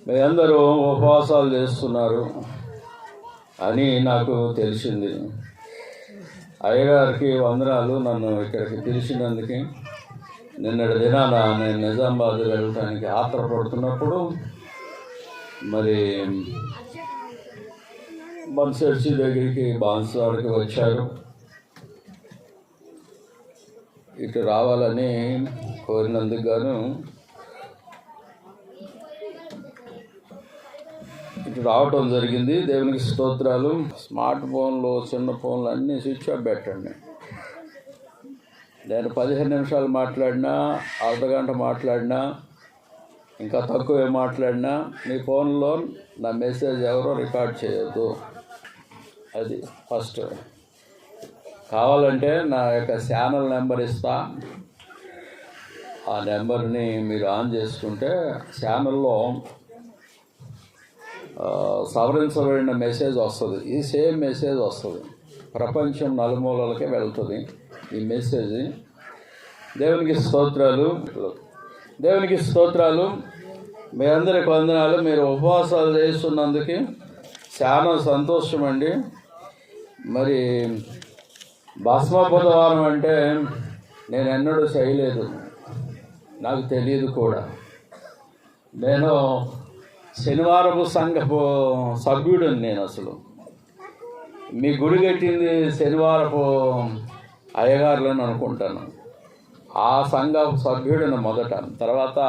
మీ అందరూ ఉపవాసాలు చేస్తున్నారు అని నాకు తెలిసింది. అయ్యగారికి వందనాలు నన్ను ఇక్కడికి పిలిచినందుకు. నిన్నటి దినాన నేను నిజామాబాద్ వెళ్ళడానికి ఆత్రపడుతున్నప్పుడు మరి బన్సర్చి దగ్గరికి బాన్స్వాడికి వచ్చారు. ఇటు రావాలని కోరినందుకు గాను ఇటు రావటం జరిగింది. దేవునికి స్తోత్రాలు. స్మార్ట్ ఫోన్లు, చిన్న ఫోన్లు అన్నీ స్విచ్ ఆఫ్ పెట్టండి. నేను 15 నిమిషాలు మాట్లాడినా, అర్ధగంట మాట్లాడినా, ఇంకా తక్కువే మాట్లాడినా మీ ఫోన్లో నా మెసేజ్ ఎవరో రికార్డ్ చేయొద్దు. అది ఫస్ట్. కావాలంటే నా యొక్క ఛానల్ నెంబర్ ఇస్తా. ఆ నెంబర్ని మీరు ఆన్ చేసుకుంటే ఛానల్లో సవరించబడిన మెసేజ్ వస్తుంది. ఈ సేమ్ మెసేజ్ వస్తుంది, ప్రపంచం నలుమూలలకే వెళ్తుంది ఈ మెసేజ్. దేవునికి స్తోత్రాలు, దేవునికి స్తోత్రాలు. మీ అందరికి వందనాలు. మీరు ఉపవాసాలు చేస్తున్నందుకు చాలా సంతోషం అండి. మరి భస్మ బుధవారం అంటే నేను ఎన్నడూ చేయలేదు, నాకు తెలియదు కూడా. నేను శనివారపు సంఘపు సభ్యుడిని. నేను అసలు మీ గుడి కట్టింది శనివారపు అయ్యగారులను అనుకుంటాను. ఆ సంఘ సభ్యుడిని మొదట. తర్వాత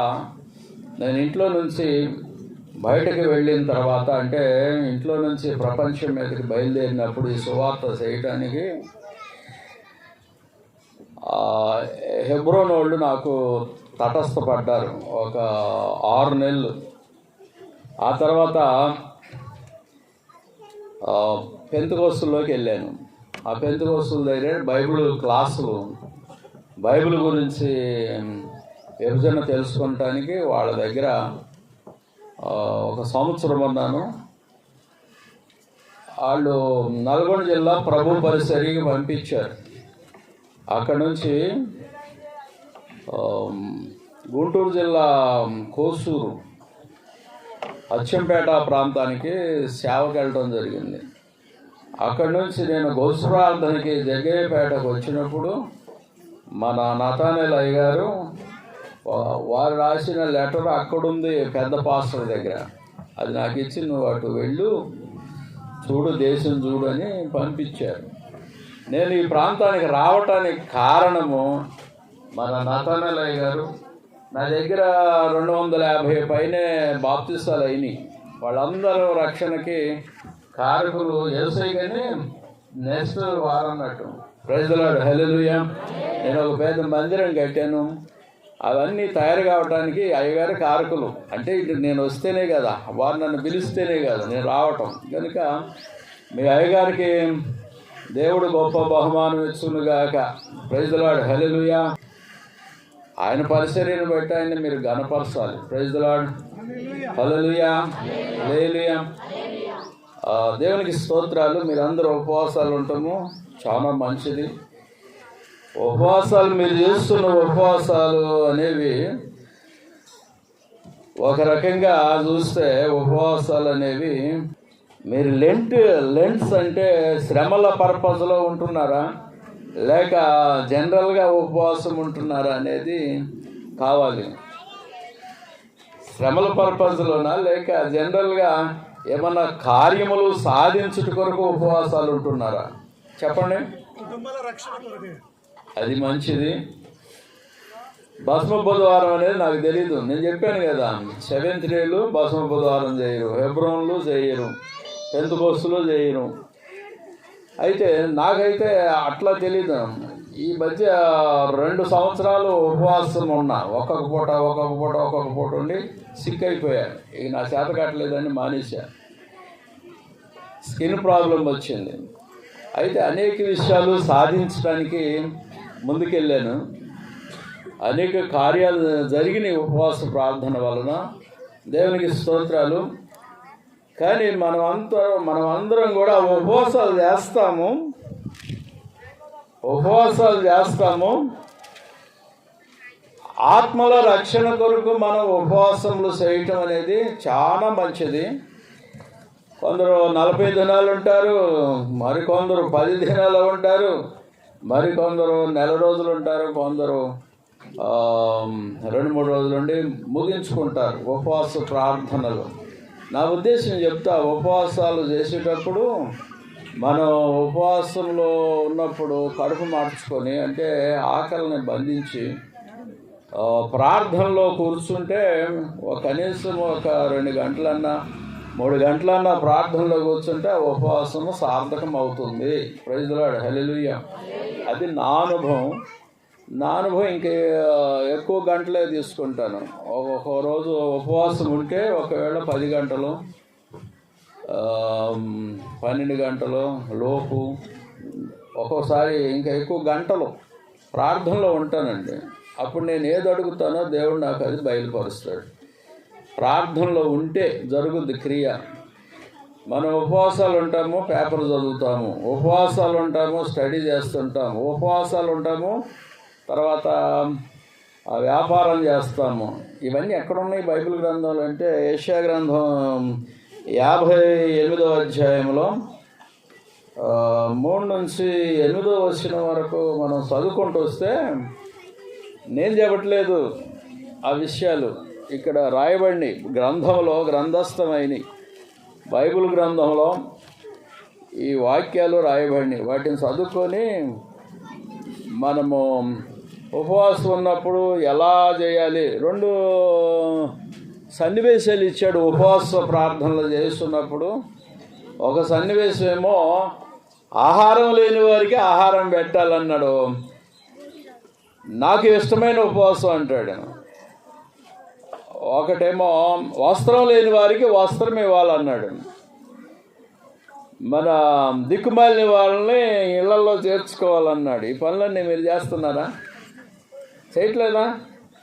నేను ఇంట్లో నుంచి బయటకు వెళ్ళిన తర్వాత, అంటే ఇంట్లో నుంచి ప్రపంచం మీదకి బయలుదేరినప్పుడు ఈ సువార్త చేయటానికి హెబ్రోన్ వాళ్ళు నాకు తటస్థపడ్డారు ఒక 6 నెలలు. ఆ తర్వాత పెంతెకోస్తులోకి వెళ్ళాను. ఆ పెంతెకోస్తుల దగ్గర బైబిల్ క్లాసులు, బైబిల్ గురించి విభజన తెలుసుకోవటానికి వాళ్ళ దగ్గర 1 సంవత్సరం ఉన్నాను. వాళ్ళు నల్గొండ జిల్లా ప్రభు పరిసరికి పంపించారు. అక్కడ నుంచి గుంటూరు జిల్లా కోసూరు, అచ్చంపేట ప్రాంతానికి సేవకి వెళ్ళడం జరిగింది. అక్కడి నుంచి నేను గొలుసు ప్రార్థనకి జగ్గయ్యపేటకు వచ్చినప్పుడు మన నతానేల్ అయ్య గారు వారు రాసిన లెటర్ అక్కడుంది పెద్ద పాస్టర్ దగ్గర. అది నాకు ఇచ్చి నువ్వు అటు వెళ్ళు, చూడు, దేశం చూడు అని పంపించారు. నేను ఈ ప్రాంతానికి రావటానికి కారణము మన నతానేల్ అయ్య గారు. నా దగ్గర 250 పైనే బాప్తిస్తాలు అయినాయి. వాళ్ళందరూ రక్షణకి కారకులు యేసయ్య గాని నెక్స్ట్ వారం అన్నట్టు. ప్రైజ్ ది లార్డ్, హల్లెలూయా. నేను ఒక పెద్ద మందిరం కట్టాను. అవన్నీ తయారు కావడానికి అయ్యగారు కారకులు. అంటే ఇటు నేను వస్తేనే కదా, వారు నన్ను పిలిస్తేనే కదా నేను రావటం. కనుక మీ అయ్యగారికి దేవుడు గొప్ప బహుమానం ఇచ్చునుగాక. ప్రైజ్ ది లార్డ్, హల్లెలూయా. ఆయన పరిచర్యను బట్టి ఆయన మీరు ఘనపరచాలి. Praise the lord, hallelujah, hallelujah. దేవునికి స్తోత్రాలు. మీరందరూ ఉపవాసాలు ఉంటాము, చాలా మంచిది. ఉపవాసాలు మీరు చేస్తున్న ఉపవాసాలు అనేవి ఒక రకంగా చూస్తే ఉపవాసాలు అనేవి మీరు లెంట్స్ అంటే శ్రమల పర్పస్లో ఉంటున్నారా, లేక జనరల్గా ఉపవాసం ఉంటున్నారా అనేది కావాలి. శ్రమల పర్పస్లోనా, లేక జనరల్గా ఏమన్నా కార్యములు సాధించుట కొరకు ఉపవాసాలు ఉంటున్నారా? చెప్పండి. అది మంచిది. భస్మ బుధవారం అనేది నాకు తెలీదు. నేను చెప్పాను కదా, 7th డేలు భస్మ బుధవారం చేయరు, హెబ్రోన్లు చేయరు, పెంతెకోస్తులు చేయరు. అయితే నాకైతే అట్లా తెలీదు. ఈ మధ్య 2 సంవత్సరాలు ఉపవాసం ఉన్నా, ఒక్కొక్క పూట ఉండి సిక్ అయిపోయాను. ఇక నా చేత కట్టలేదని మానేశా. స్కిన్ ప్రాబ్లం వచ్చింది. అయితే అనేక విషయాలు సాధించడానికి ముందుకెళ్ళాను. అనేక కార్యాలు జరిగినాయి ఉపవాస ప్రార్థన వలన. దేవునికి స్తోత్రాలు. కానీ మనం అందరం కూడా ఉపవాసాలు చేస్తాము. ఆత్మల రక్షణ కొరకు మనం ఉపవాసములు చేయటం అనేది చాలా మంచిది. కొందరు 40 దినాలు ఉంటారు, మరికొందరు 10 దినాలు ఉంటారు, మరికొందరు నెల రోజులు ఉంటారు, కొందరు 2-3 రోజులు ఉండి ముగించుకుంటారు ఉపవాస ప్రార్థనలు. నా ఉద్దేశం చెప్తా, ఉపవాసాలు చేసేటప్పుడు మనం ఉపవాసంలో ఉన్నప్పుడు కడుపు మార్చుకొని, అంటే ఆకలిని బంధించి ప్రార్థనలో కూర్చుంటే కనీసం ఒక 2 గంటలన్నా 3 గంటలన్నా ప్రార్థనలో కూర్చుంటే ఉపవాసము సార్థకం అవుతుంది. ప్రైజ్ ది లార్డ్, హల్లెలూయా. అది నా అనుభవం. ఇంకా ఎక్కువ గంటలే తీసుకుంటాను. ఒక రోజు ఉపవాసం ఉంటే ఒకవేళ 10 గంటలు 12 గంటలు లోపు, ఒక్కోసారి ఇంకా ఎక్కువ గంటలు ప్రార్థనలో ఉంటానండి. అప్పుడు నేను ఏది అడుగుతానో దేవుడు నాకు అది బయలుపరుస్తాడు. ప్రార్థనలో ఉంటే జరుగుద్ది క్రియ. మనం ఉపవాసాలు ఉంటాము, పేపర్ చదువుతాము, ఉపవాసాలు ఉంటాము, స్టడీ చేస్తుంటాము, ఉపవాసాలు ఉంటాము, తర్వాత వ్యాపారం చేస్తాము. ఇవన్నీ ఎక్కడున్నాయి బైబిల్ గ్రంథాలు అంటే యెషయా గ్రంథం 58వ అధ్యాయంలో 3 నుంచి 8వ వచనం వరకు మనం చదువుకుంటూ వస్తే, నేను చెప్పట్లేదు ఆ విషయాలు, ఇక్కడ రాయబడి గ్రంథంలో గ్రంథస్థమైనవి, బైబిల్ గ్రంథంలో ఈ వాక్యాలు రాయబడినవి. వాటిని చదువుకొని మనము ఉపవాసం ఉన్నప్పుడు ఎలా చేయాలి, 2 సన్నివేశాలు ఇచ్చాడు ఉపవాస ప్రార్థనలు చేస్తున్నప్పుడు. ఒక సన్నివేశం ఏమో ఆహారం లేని వారికి ఆహారం పెట్టాలన్నాడు, నాకు ఇష్టమైన ఉపవాసం అంటాడు. ఒకటేమో వస్త్రం లేని వారికి వస్త్రం ఇవ్వాలన్నాడు. మన దిక్కుమాలిన వాళ్ళని ఇళ్లలో చేర్చుకోవాలన్నాడు. ఈ పనులన్నీ మీరు చేస్తున్నారా? చేయట్లేదా?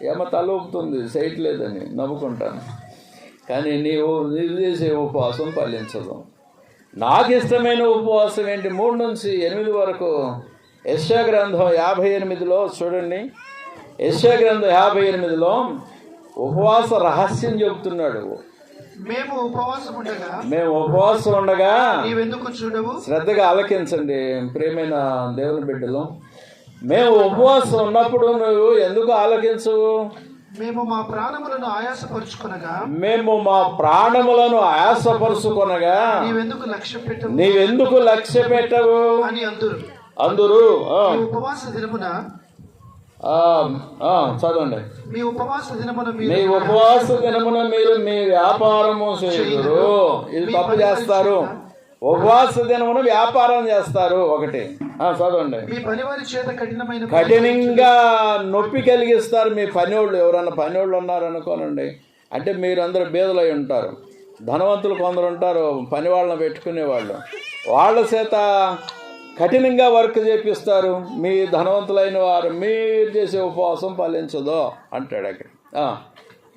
ఏమో తల ఊపుతుంది చేయట్లేదని, నవ్వుకుంటాను. కానీ నీవు చేసే ఉపవాసం ఫలించదు. నాకు ఇష్టమైన ఉపవాసం ఏంటి? 3 నుంచి 8 వరకు యెషయా గ్రంథం 58లో చూడండి. యెషయా గ్రంథం 58లో ఉపవాస రహస్యం చెబుతున్నాడు. మేము ఉపవాసం ఉండగా నీవెందుకు చూడవు? శ్రద్ధగా ఆలకించండి ప్రియమైన దేవుని బిడ్డలు. మేము ఉపవాసం ఉన్నప్పుడు నువ్వు ఎందుకు ఆలకించవు? మేము మా ప్రాణములను ఆయాసపరుచుకొనగా నీవెందుకు లక్ష్య పెట్టవు అని అందురు. ఉపవాస దినమున చదవండి. మీ ఉపవాస దినమున మీరు మీ వ్యాపారము చేయుదురు. ఇది తప్పు చేస్తారు. ఉపవాస దినమున వ్యాపారం చేస్తారు. ఒకటి చదవండి. మీ పనివారి చేత కఠినంగా నొప్పి కలిగిస్తారు. మీ పనివాళ్ళు ఎవరన్నా పనివాళ్ళు ఉన్నారనుకోనండి, అంటే మీరందరూ బీదలై ఉంటారు, ధనవంతులు కొందరు ఉంటారు, పని వాళ్ళని పెట్టుకునేవాళ్ళు, వాళ్ళ చేత కఠినంగా వర్క్ చేపిస్తారు. మీ ధనవంతులైన వారు మీరు చేసే ఉపవాసం ఫలించదు అంటాడు అక్కడ.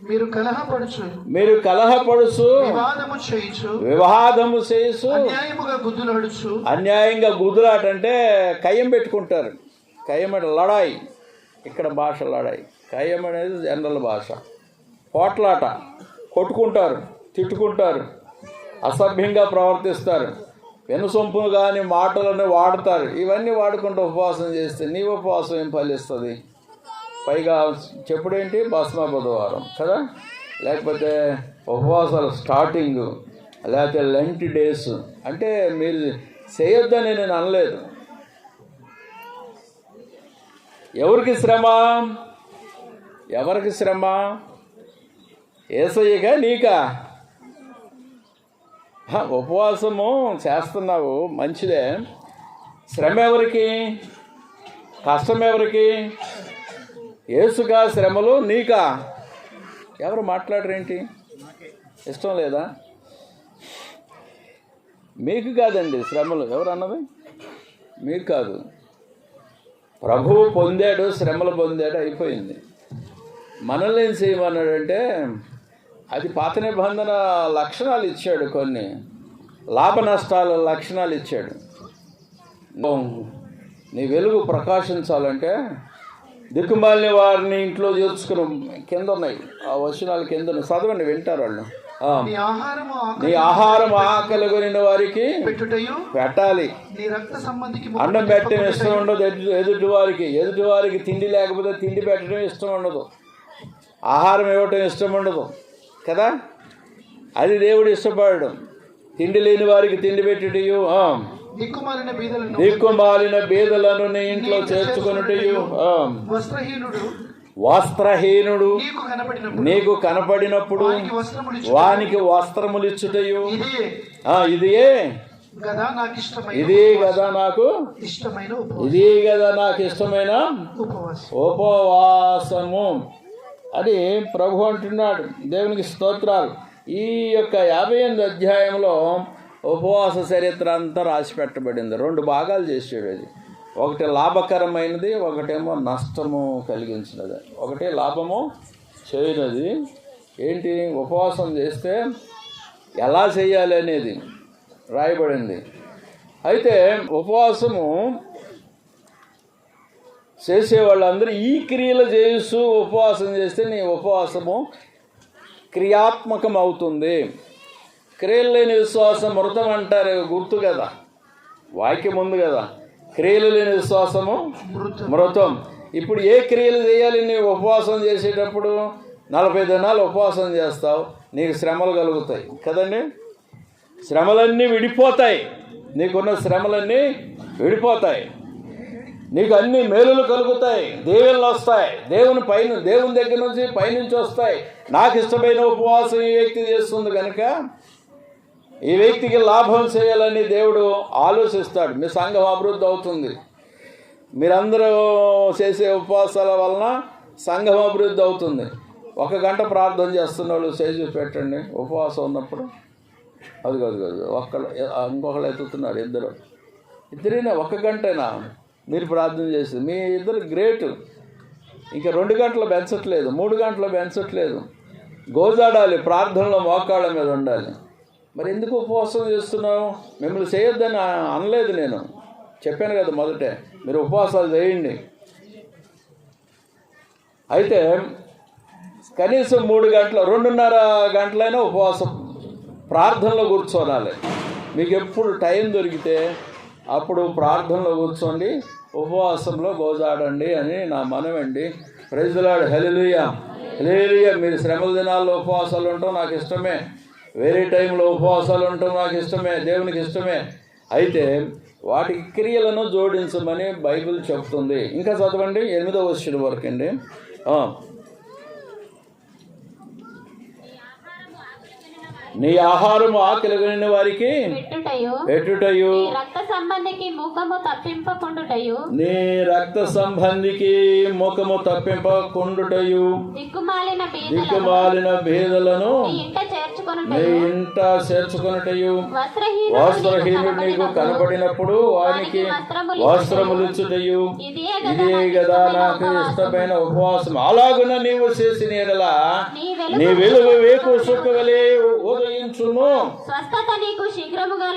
మీరు కలహపడుచు వివాదము చేయుచు అన్యాయంగా గుద్దులాట, అంటే కయ్యం పెట్టుకుంటారు. కయ్యం అంటే లడాయి, ఇక్కడ భాష లడాయి. కయ్యం అనేది జనరల్ భాష. పోట్లాట, కొట్టుకుంటారు, తిట్టుకుంటారు, అసభ్యంగా ప్రవర్తిస్తారు, వెనుసొంపును కానీ మాటలను వాడతారు. ఇవన్నీ వాడుకుంటూ ఉపవాసం చేస్తే నీ ఉపవాసం ఏం ఫలిస్తుంది? పైగా చెప్పుడేంటి? భస్మ బుధవారం కదా, లేకపోతే ఉపవాసాలు స్టార్టింగ్, లేకపోతే లెంట్ డేస్. అంటే మీరు చేయొద్దని నేను అనలేదు. ఎవరికి శ్రమ? యేసయ్యగా నీకా? ఉపవాసము చేస్తున్నావు, మంచిదే. శ్రమ ఎవరికి? కష్టం ఎవరికి? యేసుగా శ్రమలు నీకా? ఎవరు మాట్లాడరేంటి? ఇష్టం లేదా? మీకు కాదండి శ్రమలు. ఎవరు అన్నది? మీకు కాదు. ప్రభువు పొందాడు, శ్రమలు పొందాడు, అయిపోయింది. మనల్ని ఏం చేయమన్నాడంటే, అది పాత నిబంధన లక్షణాలు ఇచ్చాడు, కొన్ని లాభ నష్టాల లక్షణాలు ఇచ్చాడు. నీ వెలుగు ప్రకాశించాలంటే దిక్కుమాలిన వారిని ఇంట్లో చేర్చుకుని కింద ఉన్నాయి ఆ వచనాలు కింద ఉన్నాయి. చదవండి, వింటారు వాళ్ళు. నీ ఆహారము నీ ఆహారం ఆకలి కొనిన వారికి పెట్టుటయు పెట్టాలి. నీ రక్త సంబంధికి అన్నం పెట్టడం ఇష్టం ఉండదు ఎదుటి వారికి తిండి లేకపోతే తిండి పెట్టడం ఇష్టం ఉండదు, ఆహారం ఇవ్వటం ఇష్టం ఉండదు కదా. అది దేవుడు ఇష్టపడడం. తిండి లేని వారికి తిండి పెట్టుటయు, దిక్కుమాలిన బీదలను నీ ఇంట్లో చేర్చుకొనుటయు, వస్త్రహీనుడు నీకు కనపడినప్పుడు వానికి వస్త్రములు ఇచ్చుటయు, ఇదే కదా నాకు ఇష్టమైన ఉపవాసము అని ప్రభు అంటున్నాడు. దేవునికి స్తోత్రాలు. ఈ యొక్క 58 అధ్యాయంలో ఉపవాస చరిత్ర అంతా రాసి పెట్టబడింది. 2 భాగాలు చేసాడు. అది ఒకటి లాభకరమైనది, ఒకటేమో నష్టము కలిగించినది. ఒకటి లాభము చేయనది. ఏంటి? ఉపవాసం చేస్తే ఎలా చేయాలి అనేది రాయబడింది. అయితే ఉపవాసము చేసే వాళ్ళందరూ ఈ క్రియలు చేస్తూ ఉపవాసం చేస్తే నీ ఉపవాసము క్రియాత్మకం అవుతుంది. క్రియలు లేని విశ్వాసం మృతం అంటారు, గుర్తు కదా, వాక్యం ఉంది కదా. క్రియలు లేని విశ్వాసము మృతం. ఇప్పుడు ఏ క్రియలు చేయాలి? నీవు ఉపవాసం చేసేటప్పుడు 40 దినాలు ఉపవాసం చేస్తావు, నీకు శ్రమలు కలుగుతాయి కదండి. శ్రమలన్నీ విడిపోతాయి, నీకున్న శ్రమలన్నీ విడిపోతాయి, నీకు అన్ని మేలులు కలుగుతాయి, దేవుళ్ళు వస్తాయి, దేవుని దగ్గర నుంచి పైనుంచి వస్తాయి. నాకు ఇష్టమైన ఉపవాసం ఈ వ్యక్తి చేస్తుంది కనుక ఈ వ్యక్తికి లాభం చేయాలని దేవుడు ఆలోచిస్తాడు. మీ సంఘం అభివృద్ధి అవుతుంది. మీరందరూ చేసే ఉపవాసాల వలన సంఘం అభివృద్ధి అవుతుంది. 1 గంట ప్రార్థన చేస్తున్న వాళ్ళు చేసి పెట్టండి. ఉపవాసం ఉన్నప్పుడు అది ఇంకొకళ్ళు ఎత్తుతున్నారు, ఇద్దరైనా 1 గంటైనా మీరు ప్రార్థన చేసి మీ ఇద్దరు గ్రేట్. ఇంకా 2 గంటలు పెంచట్లేదు, 3 గంటలు పెంచట్లేదు. గోజాడాలి, ప్రార్థనలో మోకాళ్ళ మీద ఉండాలి. మరి ఎందుకు ఉపవాసం చేస్తున్నావు? మిమ్మల్ని చేయొద్దని అనలేదు, నేను చెప్పాను కదా మొదటే, మీరు ఉపవాసాలు చేయండి. అయితే కనీసం 3 గంటలు 2.5 గంటలైనా ఉపవాసం ప్రార్థనలో కూర్చోనాలి. మీకు ఎప్పుడు టైం దొరికితే అప్పుడు ప్రార్థనలో కూర్చోండి, ఉపవాసంలో గోజాడండి అని నా మనవండి. Praise the lord. Hallelujah, hallelujah. మీరు శ్రమల దినాల్లో ఉపవాసాలు ఉండటం నాకు ఇష్టమే, వేరే టైంలో ఉపవాసాలు ఉండటం నాకు ఇష్టమే, దేవునికి ఇష్టమే. అయితే వాటి క్రియలను జోడించమని బైబిల్ చెప్తుంది. ఇంకా చదవండి 8వ వచనం వరకు అండి. నీ ఆహారము ఆకలి కొనిన వారికి పెట్టుటయు, నీ రక్త సంబంధికి ముఖము తప్పింపకుండుటయు, దిక్కుమాలిన బీదలను నీ ఇంట చేర్చుకొనుటయు, వస్త్రహీనుడు నీకు కనపడినప్పుడు వానికి వస్త్రములిచ్చుటయు, ఇదే కదా నాకు ఇష్టమైన ఉపవాసం. అలాగున నీవు చేసిన యెడల నీ వెలుగు వేకు సుఖవలే ఉదయించును, స్వస్థత నీకు శీఘ్రముగా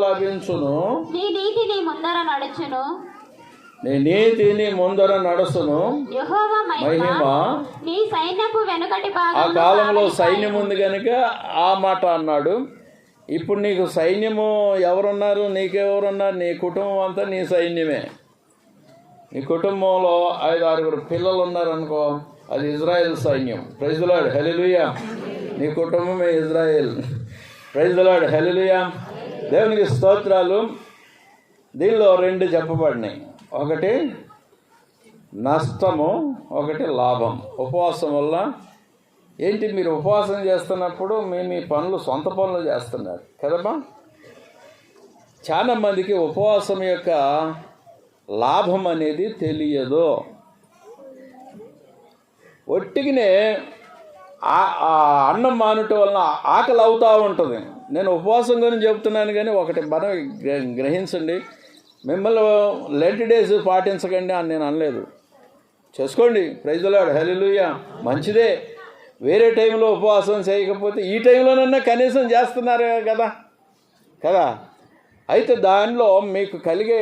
లభించును, నీ నీతి నీ ముందర నడుచును, యెహోవా మహిమ నీ సైన్యపు వెనుకటి భాగమున. ఆ కాలంలో సైన్యం ఉంది కనుక ఆ మాట అన్నాడు. ఇప్పుడు నీకు సైన్యము ఎవరున్నారు? నీకెవరున్నారు? నీ కుటుంబం అంతా నీ సైన్యమే. నీ కుటుంబంలో 5-6 పిల్లలు ఉన్నారనుకో, అది ఇజ్రాయెల్ సైన్యం. Praise the lord. హల్లెలూయా. నీ కుటుంబమే Israel. Praise the lord. Hallelujah. దేవునికి స్తోత్రాలు. దీనిలో 2 చెప్పబడినాయి, ఒకటి నష్టము, ఒకటి లాభం. ఉపవాసం వల్ల ఏంటి? మీరు ఉపవాసం చేస్తున్నప్పుడు మీ పనులు, సొంత పనులు చేస్తున్నారు కదమ్మా. చాలా మందికి ఉపవాసం యొక్క లాభం అనేది తెలియదు. ఒట్టిగానే అన్నం మానుట వలన ఆకలి అవుతూ ఉంటుంది. నేను ఉపవాసం గురించి చెప్తున్నాను, కానీ ఒకటి మనం గ్రహించండి. మిమ్మల్ని లెంట్ డేస్ పాటించకండి అని నేను అనలేదు, చేసుకోండి. Praise the lord. హల్లెలూయా. మంచిదే. వేరే టైంలో ఉపవాసం చేయకపోతే ఈ టైంలోనన్నా కనీసం చేస్తున్నారు కదా. అయితే దానిలో మీకు కలిగే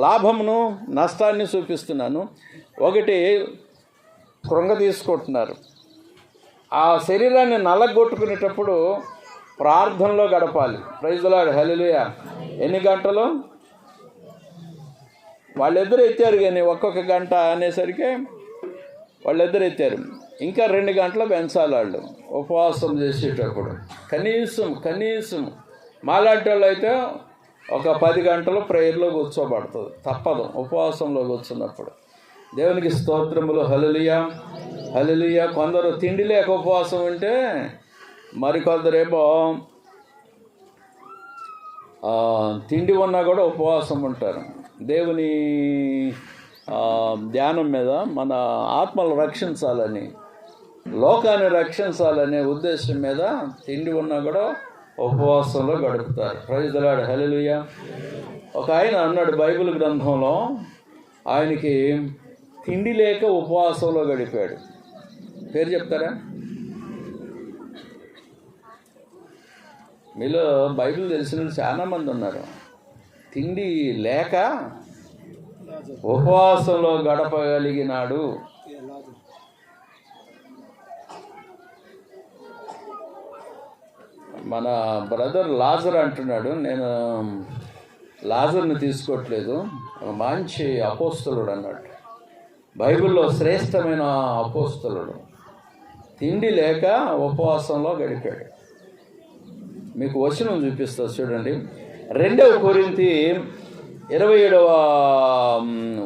లాభమును నష్టాన్ని చూపిస్తున్నాను. ఒకటి కృంగ తీసుకుంటున్నారు. ఆ శరీరాన్ని నల్లగొట్టుకునేటప్పుడు ప్రార్థనలో గడపాలి. ప్రైజ్ ది లార్డ్, హల్లెలూయా. ఎన్ని గంటలు? వాళ్ళిద్దరు ఎత్తారు, కానీ ఒక్కొక్క గంట అనేసరికి వాళ్ళిద్దరు ఎత్తారు. ఇంకా 2 గంటలు పెంచాలి వాళ్ళు ఉపవాసం చేసేటప్పుడు. కనీసం మాలాంటి వాళ్ళు అయితే ఒక 10 గంటలు ప్రేయర్లో కూర్చోబడుతుంది, తప్పదు ఉపవాసంలో కూర్చున్నప్పుడు. దేవునికి స్తోత్రములు, హల్లెలూయా, హల్లెలూయా. కొందరు తిండి లేక ఉపవాసం ఉంటే, మరికొందరేమో తిండి ఉన్నా కూడా ఉపవాసం ఉంటారు. దేవుని ధ్యానం మీద మన ఆత్మలు రక్షించాలని, లోకాన్ని రక్షించాలనే ఉద్దేశం మీద తిండి ఉన్నా కూడా ఉపవాసంలో గడుపుతారు. ప్రైజ్ ది లార్డ్, హల్లెలూయా. ఒక ఆయన అన్నాడు బైబిల్ గ్రంథంలో, ఆయనకి తిండి లేక ఉపవాసంలో గడిపాడు. పేరు చెప్తారా? మీలో బైబిల్ తెలిసిన వాళ్ళు చాలామంది ఉన్నారు. తిండి లేక ఉపవాసంలో గడపగలిగినాడు. మన బ్రదర్ లాజర్ అంటున్నాడు, నేను లాజర్ని తీసుకోవట్లేదు, మంచి అపోస్తలుడు అన్నట్టు, బైబిల్లో శ్రేష్టమైన అపోస్తలుడు. తిండి లేక ఉపవాసంలో గడిపాడు. మీకు వచనం చూపిస్తా చూడండి. 2 కొరింథీ 27వ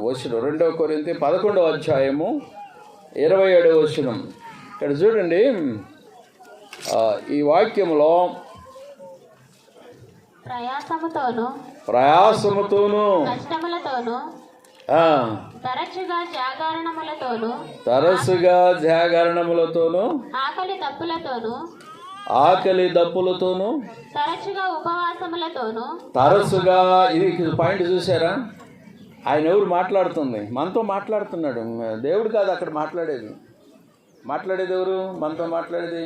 వచనం, 2 కొరింథీ 11వ అధ్యాయము 27వ వచనం. ఇక్కడ చూడండి, ఈ వాక్యంలో ప్రయాసముతోను కష్టములతోను తరచుగా జాగరణములతోను ఆకలి దప్పులతోను తరచుగా ఇది పాయింట్ చూసారా? ఆయన ఎవరు మాట్లాడుతుంది? మనతో మాట్లాడుతున్నాడు. దేవుడు కాదు అక్కడ మాట్లాడేది ఎవరు? మనతో మాట్లాడేది.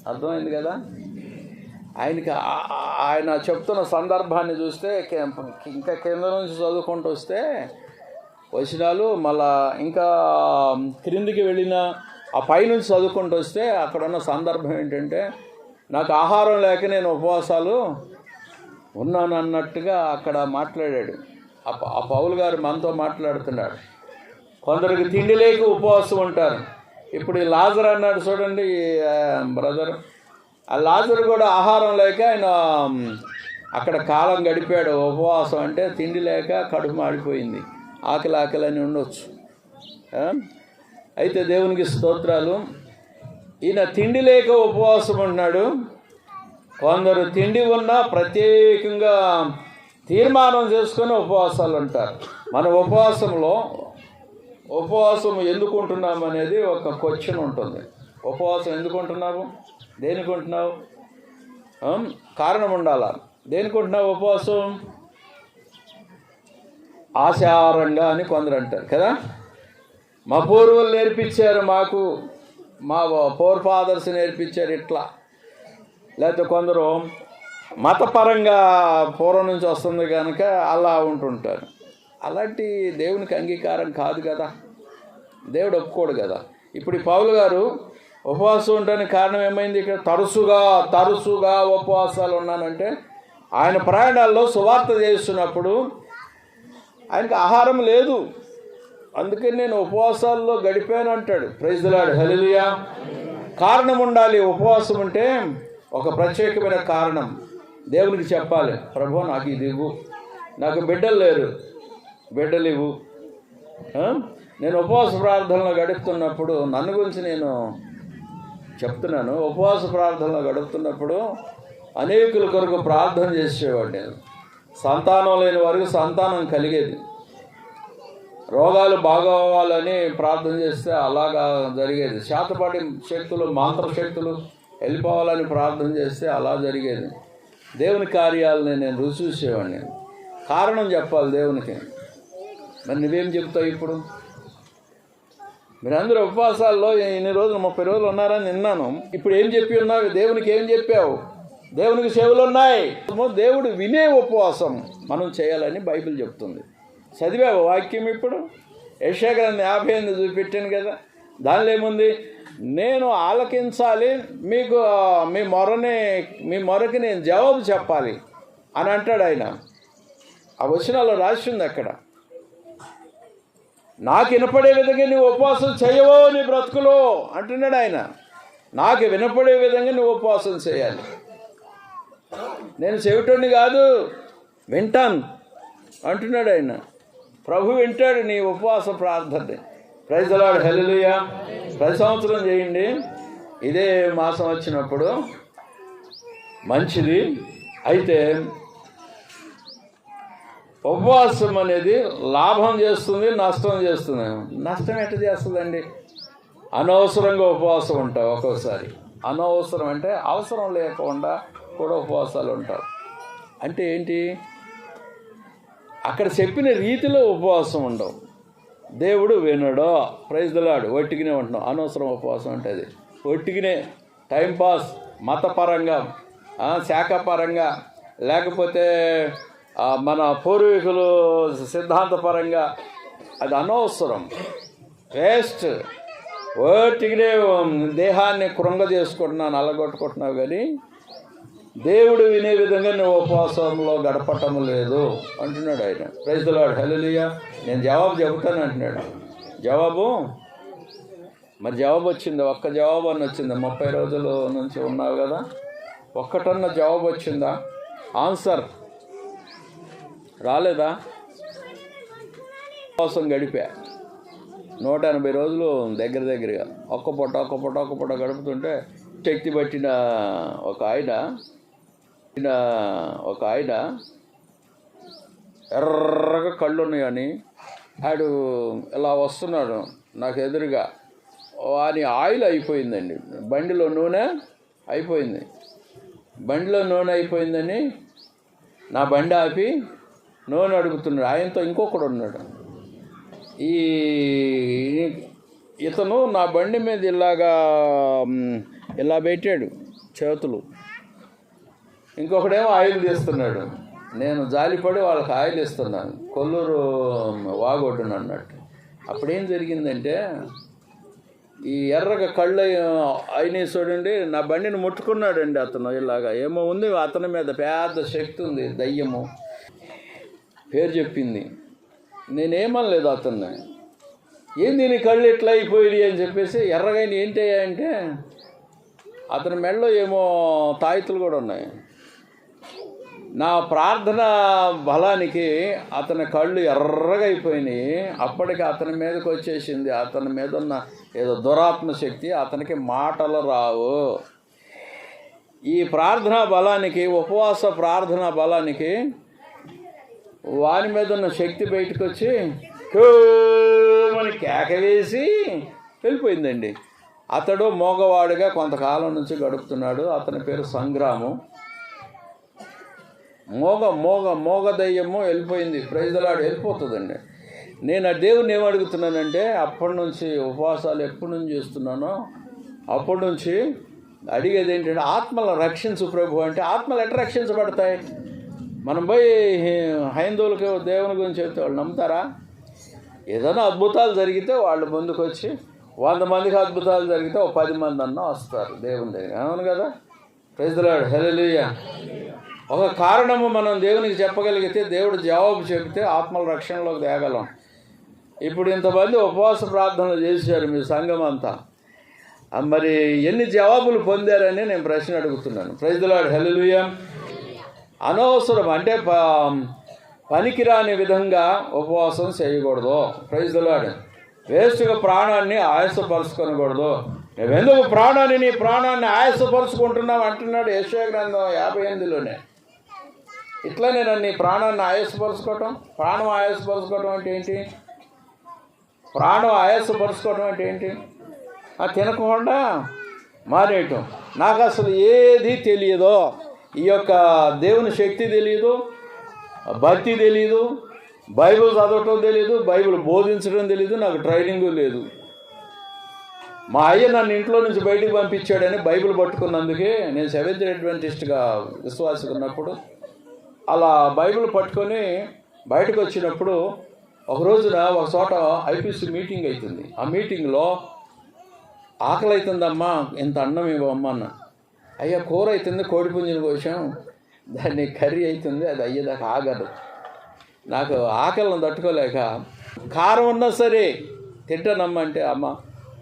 అర్థమైంది కదా? ఆయన చెప్తున్న సందర్భాన్ని చూస్తే, ఇంకా కింద నుంచి చదువుకుంటూ వస్తే వచనాలు, మళ్ళా ఇంకా క్రిందికి వెళ్ళిన ఆ పైనుంచి చదువుకుంటూ వస్తే అక్కడ ఉన్న సందర్భం ఏంటంటే, నాకు ఆహారం లేక నేను ఉపవాసాలు ఉన్నాను అన్నట్టుగా అక్కడ మాట్లాడాడు. ఆ పౌలు గారు మనతో మాట్లాడుతున్నాడు. కొందరికి తిండి లేక ఉపవాసం ఉంటారు. ఇప్పుడు ఈ లాజర్ అన్నాడు చూడండి బ్రదర్, ఆ లాజర్ కూడా ఆహారం లేక ఆయన అక్కడ కాలం గడిపాడు. ఉపవాసం అంటే తిండి లేక కడుపు మాడిపోయింది, ఆకలి అని ఉండొచ్చు. అయితే దేవునికి స్తోత్రాలు. ఈయన తిండి లేక ఉపవాసం ఉన్నాడు. కొందరు తిండి ఉన్నా ప్రత్యేకంగా తీర్మానం చేసుకొని ఉపవాసాలు ఉంటారు. మన ఉపవాసం ఎందుకు ఉంటున్నాము అనేది ఒక క్వశ్చన్ ఉంటుంది. ఉపవాసం ఎందుకు ఉంటున్నావు? దేనికి ఉంటున్నావు? కారణం ఉండాలా. దేనికి ఉంటున్నావు ఉపవాసం? ఆచారంగా అని కొందరు అంటారు కదా. మా పూర్వులు నేర్పించారు, మాకు మా ఫోర్ ఫాదర్స్ నేర్పించారు ఇట్లా. లేకపోతే కొందరు మతపరంగా పూర్వం నుంచి వస్తుంది కనుక అలా ఉంటుంటారు. అలాంటి దేవునికి అంగీకారం కాదు కదా, దేవుడు ఒప్పుకోడు కదా. ఇప్పుడు ఈ పౌలు గారు ఉపవాసం ఉండడానికి కారణం ఏమైంది? ఇక్కడ తరచుగా ఉపవాసాలు ఉన్నానంటే, ఆయన ప్రయాణాల్లో సువార్త చేస్తున్నప్పుడు ఆయనకు ఆహారం లేదు, అందుకని నేను ఉపవాసాల్లో గడిపాను అంటాడు. ప్రైజ్ ది లార్డ్, హల్లెలూయా. కారణం ఉండాలి. ఉపవాసం ఉంటే ఒక ప్రత్యేకమైన కారణం. దేవునికి చెప్పాలి, ప్రభు నాకు ఇది ఇవ్వు, నాకు బిడ్డలు లేరు, బిడ్డలు ఇవ్వు. నేను ఉపవాస ప్రార్థనలో గడుపుతున్నప్పుడు, నన్ను గురించి నేను చెప్తున్నాను, ఉపవాస ప్రార్థనలో గడుపుతున్నప్పుడు అనేకుల కొరకు ప్రార్థన చేసేవాడు. నేను సంతానం లేని వారికి సంతానం కలిగేది, రోగాలు బాగోవాలని ప్రార్థన చేస్తే అలాగా జరిగేది, శాతపాటి శక్తులు మంత్రశక్తులు వెళ్ళిపోవాలని ప్రార్థన చేస్తే అలా జరిగేది. దేవుని కార్యాలని నేను రుచి చూసేవాడిని. కారణం చెప్పాలి దేవునికి. మరి నువ్వేం చెప్తావు? ఇప్పుడు మీరందరూ ఉపవాసాల్లో ఇన్ని రోజులు 30 రోజులు ఉన్నారని విన్నాను. ఇప్పుడు ఏం చెప్పి ఉన్నావు? దేవునికి ఏం చెప్పావు? దేవునికి చెవులు ఉన్నాయి. దేవుడు వినే ఉపవాసం మనం చేయాలని బైబిల్ చెప్తుంది. చదివావు వాక్యం ఇప్పుడు యెషయా గ్రంథం 58 చూపెట్టాను కదా. దానిలో ఏముంది? నేను ఆలకించాలి, మీకు మీ మొరకి నేను జవాబు చెప్పాలి అని అంటాడు ఆయన. ఆ వచనాల్లో రాసి ఉంది అక్కడ. నాకు వినపడే విధంగా నువ్వు ఉపవాసం చేయవో నీ బ్రతుకులో అంటున్నాడు ఆయన. నాకు వినపడే విధంగా నువ్వు ఉపవాసం చేయాలి. నేను చెవిటోడిని కాదు, వింటాను అంటున్నాడు ఆయన. ప్రభు వింటాడు నీ ఉపవాస ప్రార్థన. ప్రైజ్ ది లార్డ్, హల్లెలూయా. ప్రతి సంవత్సరం చేయండి. ఇదే మాసం వచ్చినప్పుడు మంచిది. అయితే ఉపవాసం అనేది లాభం చేస్తుంది, నష్టం చేస్తుంది. నష్టం ఎట్లా చేస్తుందండి? అనవసరంగా ఉపవాసం ఉంటావు. ఒక్కోసారి అనవసరం అంటే అవసరం లేకుండా కూడా ఉపవాసాలు ఉంటావు. అంటే ఏంటి? అక్కడ చెప్పిన రీతిలో ఉపవాసం ఉండవు. దేవుడు వినడో. Praise the lord. ఒట్టిగానే ఉంటున్నాం. అనవసరం ఉపవాసం అంటే అది ఒట్టిగానే టైంపాస్, మతపరంగా, శాఖపరంగా, లేకపోతే మన పూర్వీకులు సిద్ధాంతపరంగా. అది అనవసరం, వేస్ట్. ఒట్టిగానే దేహాన్ని కృంగ చేసుకుంటున్నాను, అల్లగొట్టుకుంటున్నావు. కానీ దేవుడు వినే విధంగా నువ్వు ఉపవాసంలో గడపటం లేదు అంటున్నాడు ఆయన. ప్రైజ్ ది లార్డ్, హల్లెలూయా. నేను జవాబు చెబుతాను అంటున్నాడు. మరి జవాబు వచ్చింది? ఒక్క జవాబు అని వచ్చిందా? 30 రోజుల నుంచి ఉన్నావు కదా, ఒక్కటన్నా జవాబు వచ్చిందా? ఆన్సర్ రాలేదా? ఉపవాసం గడిపా 180 రోజులు దగ్గరగా ఒక్క పూట గడుపుతుంటే శక్తి పట్టిన ఒక ఆయన ఎర్రగా కళ్ళు ఉన్నాయని ఆడు ఇలా వస్తున్నాడు నాకు ఎదురుగా. వాని ఆయిల్ అయిపోయిందండి, బండిలో నూనె అయిపోయిందని నా బండి ఆపి నూనె అడుగుతున్నాడు. ఆయనతో ఇంకొకడు ఉన్నాడు. ఇతను నా బండి మీద ఇలా పెట్టాడు చేతులు. ఇంకొకడేమో ఆయిల్ తీస్తున్నాడు. నేను జాలిపడి వాళ్ళకి ఆయిల్ ఇస్తున్నాను, కొల్లూరు వాగొడ్డును అన్నట్టు. అప్పుడేం జరిగిందంటే ఈ ఎర్రగా కళ్ళు అయినా చూడండి, నా బండిని ముట్టుకున్నాడండి అతను. ఇలాగా ఏమో ఉంది అతని మీద, పెద్ద శక్తి ఉంది, దయ్యము పేరు చెప్పింది. నేనేమనలేదు అతన్ని. ఏంది నీ కళ్ళు ఇట్లా అయిపోయి అని చెప్పేసి. ఎర్రగా ఏంటయ్యా అంటే అతని మెడలో ఏమో తాయితులు కూడా ఉన్నాయి. నా ప్రార్థన బలానికి అతని కళ్ళు ఎర్రగా అయిపోయినాయి. అప్పటికి అతని మీదకి వచ్చేసింది, అతని మీద ఉన్న ఏదో దురాత్మ శక్తి. అతనికి మాటలు రావు. ఈ ప్రార్థనా బలానికి, ఉపవాస ప్రార్థనా బలానికి వాని మీద ఉన్న శక్తి బయటకు వచ్చి కోమని కేక వేసి వెళ్ళిపోయిందండి. అతడు మోగవాడిగా కొంతకాలం నుంచి గడుపుతున్నాడు. అతని పేరు సంగ్రాము. మోగ దయ్యము వెళ్ళిపోయింది. Praise the lord. వెళ్ళిపోతుందండి. నేను ఆ దేవుని ఏమడుగుతున్నానంటే, అప్పటి నుంచి ఉపవాసాలు ఎప్పటి నుంచి చేస్తున్నానో అప్పటి నుంచి అడిగేది ఏంటంటే, ఆత్మలను రక్షించు ప్రభు అంటే. ఆత్మలు ఎట్లా రక్షించబడతాయి? మనం పోయి హైందవులకి దేవుని గురించి చెప్తే వాళ్ళు నమ్ముతారా? ఏదైనా అద్భుతాలు జరిగితే వాళ్ళు ముందుకు వచ్చి, 100 మందికి అద్భుతాలు జరిగితే 10 మంది అన్నా వస్తారు దేవుని దగ్గర. అవును కదా? ప్రైజ్ ది లార్డ్, హల్లెలూయా. ఒక కారణము మనం దేవునికి చెప్పగలిగితే, దేవుడు జవాబు చెబితే ఆత్మల రక్షణలోకి తేగలం. ఇప్పుడు ఇంతమంది ఉపవాస ప్రార్థనలు చేశారు మీ సంఘం అంతా. మరి ఎన్ని జవాబులు పొందారని నేను ప్రశ్న అడుగుతున్నాను. Praise the lord, hallelujah. అనవసరం అంటే పనికిరాని విధంగా ఉపవాసం చేయకూడదు. Praise the lord. వేస్ట్గా ప్రాణాన్ని ఆయాసపరుచుకోకూడదు. నువ్వెందుకు నీ ప్రాణాన్ని ఆయాసపరుచుకుంటున్నావు అంటున్నాడు యెషయా గ్రంథం 58లోనే. ఇట్లానే నీ ప్రాణాన్ని ఆయాసపరుచుకోవటం. ప్రాణం ఆయాసపరుచుకోవటం అంటే ఏంటి? తినకుండా మానేయటం. నాకు అసలు ఏది తెలియదో, ఈ యొక్క దేవుని శక్తి తెలియదు, భక్తి తెలియదు, బైబిల్ చదవటం తెలియదు, బైబిల్ బోధించడం తెలియదు, నాకు ట్రైనింగ్ లేదు. మా అయ్య నన్ను ఇంట్లో నుంచి బయటికి పంపించాడని బైబిల్ పట్టుకున్నందుకే నేను సెవెంత్ అడ్వెంటిస్ట్గా విశ్వాసం ఉన్నప్పుడు అలా బైబిల్ పట్టుకొని బయటకు వచ్చినప్పుడు ఒక రోజున ఒక చోట ఐపీసీ మీటింగ్ అవుతుంది. ఆ మీటింగ్లో ఆకలి అవుతుందమ్మా, ఇంత అన్నం ఇవ్వమ్మా అన్న. అయ్యా కూర అవుతుంది, కోడిపుంజుని కోసాం, దాన్ని కర్రీ అవుతుంది, అది అయ్యేదాకా ఆగదు. నాకు ఆకలిని తట్టుకోలేక కారం ఉన్నా సరే తింటానమ్మా అంటే, అమ్మ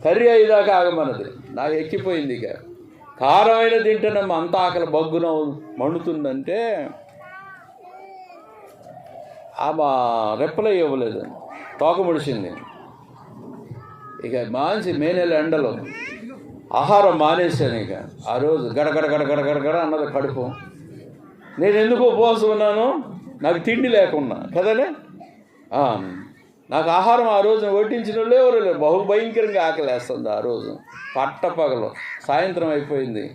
కర్రీ అయ్యేదాకా ఆగమన్నది. నాకు ఎక్కిపోయింది. ఇక కారం అయినా తింటానమ్మా, అంత ఆకలి బగ్గున మండుతుందంటే ఆమె రెప్పలే ఇవ్వలేదు, తోక ముడిచింది. ఇక మంచి మే నెల ఎండలో ఆహారం మానేశాను. ఇక ఆ రోజు గడగడ గడగడ గడగడ అన్నది కడుపు. నేను ఎందుకు ఉపవాసం ఉన్నాను, నాకు తిండి లేకున్నా కదనే. నాకు ఆహారం ఆ రోజున వడ్డించిన వాళ్ళు ఎవరు లేరు. బహుభయంకరంగా ఆకలేస్తుంది ఆ రోజు. పట్టపగలు సాయంత్రం అయిపోయింది.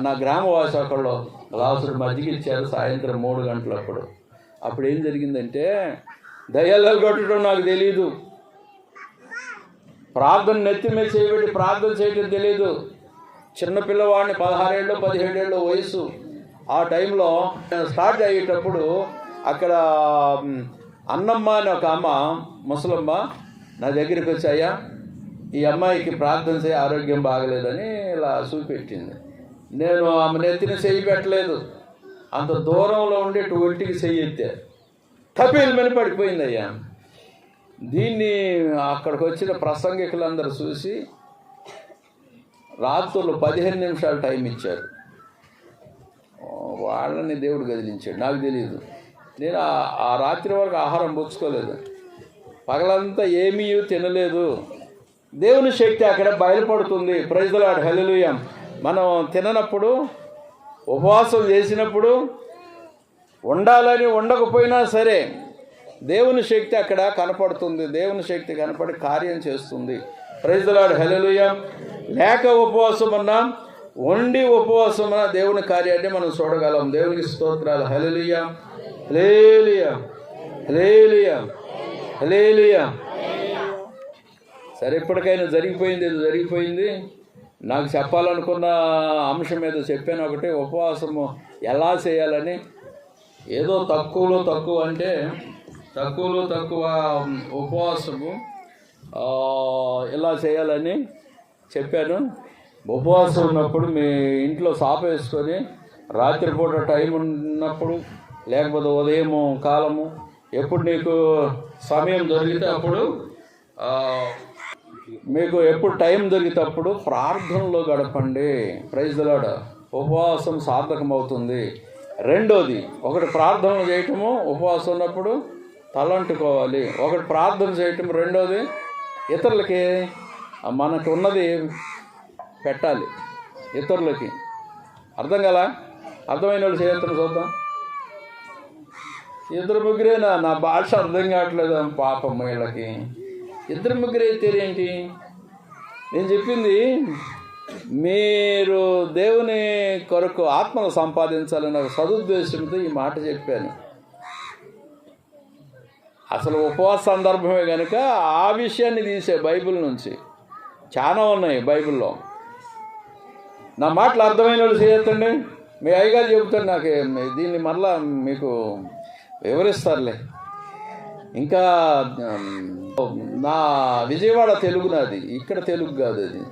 నా గ్రామవాసి ఒకళ్ళు గ్లాసుడు మజ్జిగ ఇచ్చారు సాయంత్రం 3 గంటలప్పుడు. అప్పుడు ఏం జరిగిందంటే, దయ్యాలు కొట్టడం నాకు తెలియదు, ప్రార్థన నెత్తి మీద చేయబెట్టి ప్రార్థన చేయడం తెలియదు. చిన్నపిల్లవాడిని 16 ఏళ్ళు 17 ఏళ్ళు వయసు. ఆ టైంలో స్టార్ట్ అయ్యేటప్పుడు అక్కడ అన్నమ్మ అని ఒక అమ్మ ముసలమ్మ నా దగ్గరికి వచ్చాయా, ఈ అమ్మాయికి ప్రార్థన చేయ ఆరోగ్యం బాగలేదని ఇలా చూపెట్టింది. నేను ఆమె నెత్తిని చెయ్యి పెట్టలేదు, అంత దూరంలో ఉండి ఒంటికి చెయ్యి ఎత్తే కపిల్మని పడిపోయింది. అయ్యా దీన్ని అక్కడికి వచ్చిన ప్రసంగికులందరూ చూసి రాత్రులు 15 నిమిషాలు టైం ఇచ్చారు. వాళ్ళని దేవుడు గదిలించాడు, నాకు తెలియదు. నేను ఆ రాత్రి వరకు ఆహారం పుచ్చుకోలేదు, పగలంతా ఏమీ తినలేదు. దేవుని శక్తి అక్కడ బయలుపడుతుంది. ప్రైజ్ ది లార్డ్, హల్లెలూయా. మనం తిననప్పుడు, ఉపవాసం చేసినప్పుడు, ఉండాలని ఉండకపోయినా సరే దేవుని శక్తి అక్కడ కనపడుతుంది. దేవుని శక్తి కనపడి కార్యం చేస్తుంది. ప్రైజ్ ది లార్డ్, హల్లెలూయా. లేక ఉపవాసం అన్నా, ఉండి ఉపవాసం అన్న దేవుని కార్యాన్ని మనం చూడగలం. దేవునికి స్తోత్రాలు. హల్లెలూయా, హల్లెలూయా, హల్లెలూయా, హల్లెలూయా. సరే, ఇప్పటికైనా జరిగిపోయింది, ఏదో జరిగిపోయింది. నాకు చెప్పాలనుకున్న అంశం ఏదో చెప్పాను. ఒకటి, ఉపవాసము ఎలా చేయాలని. ఏదో తక్కువలో తక్కువ అంటే తక్కువలో తక్కువ ఉపవాసము ఎలా చేయాలని చెప్పాను. ఉపవాసం ఉన్నప్పుడు మీ ఇంట్లో సాప వేసుకొని రాత్రిపూట టైం ఉన్నప్పుడు, లేకపోతే ఉదయం కాలము, ఎప్పుడు నీకు సమయం దొరికితే అప్పుడు, మీకు ఎప్పుడు టైం దొరికితే అప్పుడు ప్రార్థనలో గడపండి. Praise the lord. ఉపవాసం సార్థకమవుతుంది. రెండోది, ఒకటి ప్రార్థనలు చేయటము, ఉపవాసం ఉన్నప్పుడు తలంటుకోవాలి. ఒకటి ప్రార్థన చేయటం, రెండోది ఇతరులకి మనకు ఉన్నది పెట్టాలి ఇతరులకి. అర్థం కదా? అర్థమైన వాళ్ళు చేయొద్దని చూద్దాం. 2-3 నా భాష అర్థం కావట్లేదు పాపం వీళ్ళకి. 2-3 తెలియంటి. నేను చెప్పింది, మీరు దేవుని కొరకు ఆత్మను సంపాదించాలన్న సదుద్దేశంతో ఈ మాట చెప్పాను. అసలు ఉపవాస సందర్భమే కనుక ఆ విషయాన్ని తీసే బైబిల్ నుంచి చాలా ఉన్నాయి బైబిల్లో. నా మాటలు అర్థమైన వాళ్ళు చేయొద్దండి. మీ అయ్యగారు చెబుతారు, నాకు దీన్ని మరలా మీకు వివరిస్తారులే. ఇంకా నా విజయవాడ తెలుగు నాది, ఇక్కడ తెలుగు కాదు అది.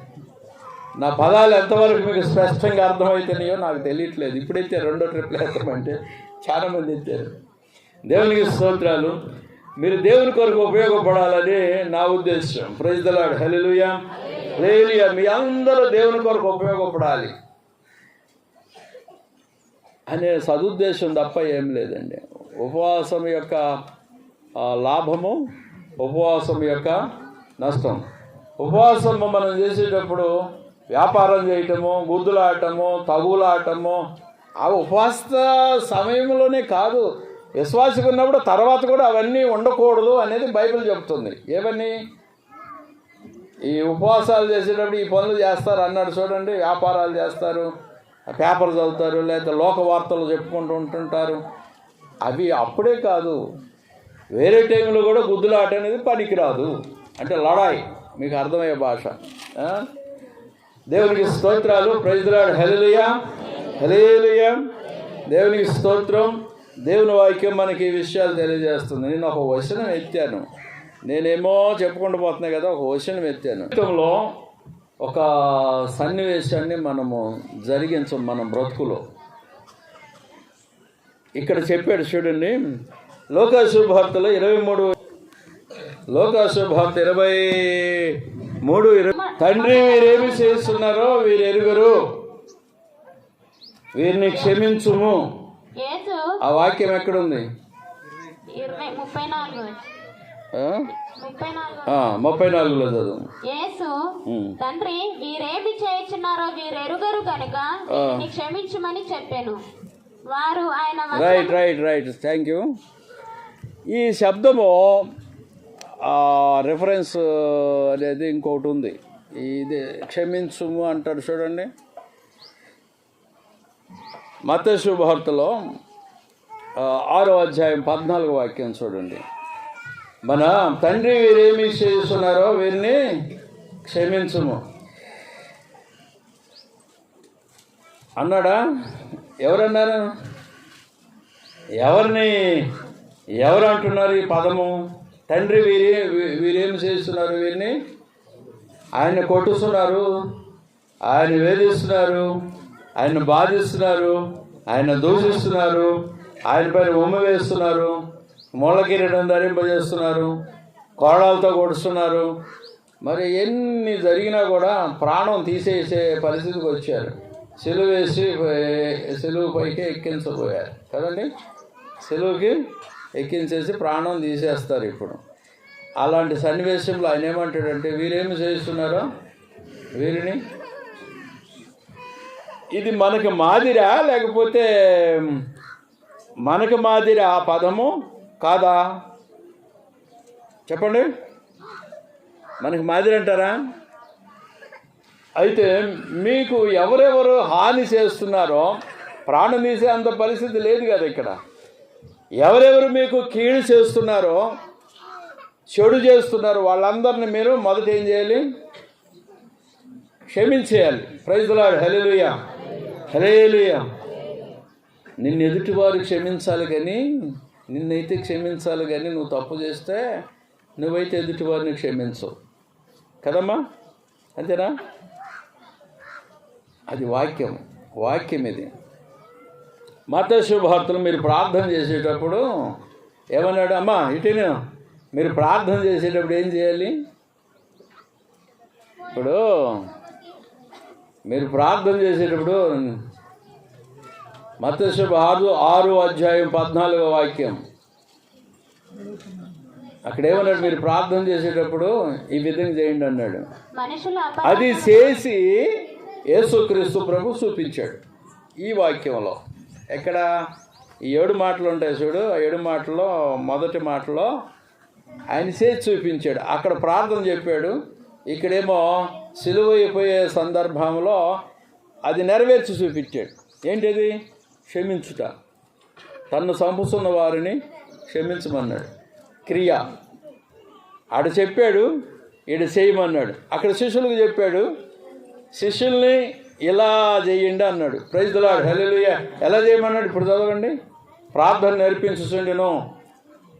నా పదాలు ఎంతవరకు మీకు స్పష్టంగా అర్థమవుతున్నాయో నాకు తెలియట్లేదు. ఇప్పుడైతే 2వ ట్రిప్లు వేస్తామంటే చాలామంది ఎత్తారు. దేవునికి స్తోత్రాలు. మీరు దేవుని కొరకు ఉపయోగపడాలని నా ఉద్దేశం. ప్రైజ్ ది లార్డ్, హల్లెలూయా, హల్లెలూయా. మీ అందరూ దేవుని కొరకు ఉపయోగపడాలి అనే సదుద్దేశం తప్ప ఏం లేదండి. ఉపవాసం యొక్క లాభము, ఉపవాసం యొక్క నష్టం. ఉపవాసం మనం చేసేటప్పుడు వ్యాపారం చేయటము, గుద్దులాటము, తగులాటము, ఆ ఉపవాస సమయంలోనే కాదు, విశ్వాసం ఉన్నప్పుడు తర్వాత కూడా అవన్నీ ఉండకూడదు అనేది బైబిల్ చెప్తుంది. ఏమని? ఈ ఉపవాసాలు చేసేటప్పుడు ఈ పనులు చేస్తారు అన్నాడు చూడండి. వ్యాపారాలు చేస్తారు, పేపర్ చదువుతారు, లేదా లోక వార్తలు చెప్పుకుంటూ ఉంటుంటారు. అవి అప్పుడే కాదు, వేరే టైంలో కూడా గుద్దులాట అనేది పనికిరాదు. అంటే లడాయి, మీకు అర్థమయ్యే భాష. దేవునికి స్తోత్రాలు. Praise the lord. Hallelujah, hallelujah. దేవునికి స్తోత్రం. దేవుని వాక్యం మనకి ఈ విషయాలు తెలియజేస్తుంది. నేను ఒక వచనం ఎత్తాను, నేనేమో చెప్పుకుంటూ పోతున్నాయి కదా, ఒక వచనం ఎత్తాను. జీవితంలో ఒక సన్నివేశాన్ని మనము జరిగించం మన బ్రతుకులో. ఇక్కడ చెప్పాడు చూడండి, లోకాశుభార్తలో 23, లోకాశుభార్త 23:20. తండ్రి వీరేమి చేస్తున్నారో వీరు ఎరుగరు, వీరిని క్షమించుము. యేసు ఆ వాక్యం ఎక్కడుంది? 34లో చదువు. యేసు తండ్రి వీరేమి చేయుచున్నారో వీరెరుగరు కనుక వీరిని క్షమించుమని చెప్పాను. వారు ఆయన రైట్ థ్యాంక్ యూ. ఈ శబ్దము రెఫరెన్స్ అనేది ఇంకొకటి ఉంది. ఇది క్షమించుము అంటాడు చూడండి. మత్తయి శుభవార్తలో 6వ అధ్యాయం 14వ వాక్యం చూడండి. మన తండ్రి వీరేమి చేస్తున్నారో వీరిని క్షమించుము అన్నాడా? ఎవరన్నారు? ఎవరు అంటున్నారు ఈ పదము? తండ్రి వీరేమి చేస్తున్నారు వీరిని? ఆయన కొట్టుస్తున్నారు, ఆయన వేధిస్తున్నారు, ఆయన బాధిస్తున్నారు, ఆయన దూషిస్తున్నారు, ఆయన పైన ఉమ్మ వేస్తున్నారు, ముళ్ళ కిరీటం ధరింపజేస్తున్నారు, కోడాలతో కొడుస్తున్నారు. మరి ఎన్ని జరిగినా కూడా ప్రాణం తీసేసే పరిస్థితికి వచ్చారు. సిలువు పైకి ఎక్కించబోయారు కదండి. సిలువుకి ఎక్కించేసి ప్రాణం తీసేస్తారు. ఇప్పుడు అలాంటి సన్నివేశంలో ఆయన ఏమంటాడంటే, వీరేమి చేస్తున్నారో వీరిని. ఇది మనకి మాదిరా లేకపోతే మనకు మాదిరా ఆ పదము కాదా? చెప్పండి. మనకి మాదిరి అంటారా? అయితే మీకు ఎవరెవరు హాని చేస్తున్నారో ప్రాణం తీసే అంత పరిస్థితి లేదు కదా ఇక్కడ. ఎవరెవరు మీకు కీడు చేస్తున్నారో, చెడు చేస్తున్నారో వాళ్ళందరినీ మీరు మొదట ఏం చేయాలి? క్షమించేయాలి. Praise the lord. Hallelujah, hallelujah. నిన్ను ఎదుటివారు క్షమించాలి కానీ, నిన్నైతే క్షమించాలి కానీ నువ్వు తప్పు చేస్తే నువ్వైతే ఎదుటివారిని క్షమించవు కదమ్మా, అంతేనా? అది వాక్యం ఇది. మత్తయి శుభవార్తలు మీరు ప్రార్థన చేసేటప్పుడు ఏమన్నాడు? అమ్మా ఇటేనే, మీరు ప్రార్థన చేసేటప్పుడు ఏం చేయాలి? ఇప్పుడు మీరు ప్రార్థన చేసేటప్పుడు మత్తయి శుభ 6వ అధ్యాయం 14వ వాక్యం అక్కడ ఏమన్నాడు? మీరు ప్రార్థన చేసేటప్పుడు ఈ విధంగా చేయండి అన్నాడు. అది చేసి యేసుక్రీస్తు ప్రభు చూపించాడు ఈ వాక్యంలో. ఎక్కడ? ఈ 7 మాటలు ఉంటాయి చూడు. ఆ 7 మాటల్లో మొదటి మాటలో ఆయన చేసి చూపించాడు. అక్కడ ప్రార్థన చెప్పాడు, ఇక్కడేమో సిలువ అయిపోయే సందర్భంలో అది నెరవేర్చి చూపించాడు. ఏంటిది? క్షమించుట. తన్ను చంపుతున్న వారిని క్షమించమన్నాడు. క్రియ ఆడ చెప్పాడు, ఈడ చేయమన్నాడు. అక్కడ శిష్యులకు చెప్పాడు, శిష్యుల్ని ఇలా చేయండి అన్నాడు. Praise the lord. హల్లెలూయా. ఎలా చేయమన్నాడు? ఇప్పుడు చదవండి. ప్రార్థన నేర్పించుచుండెను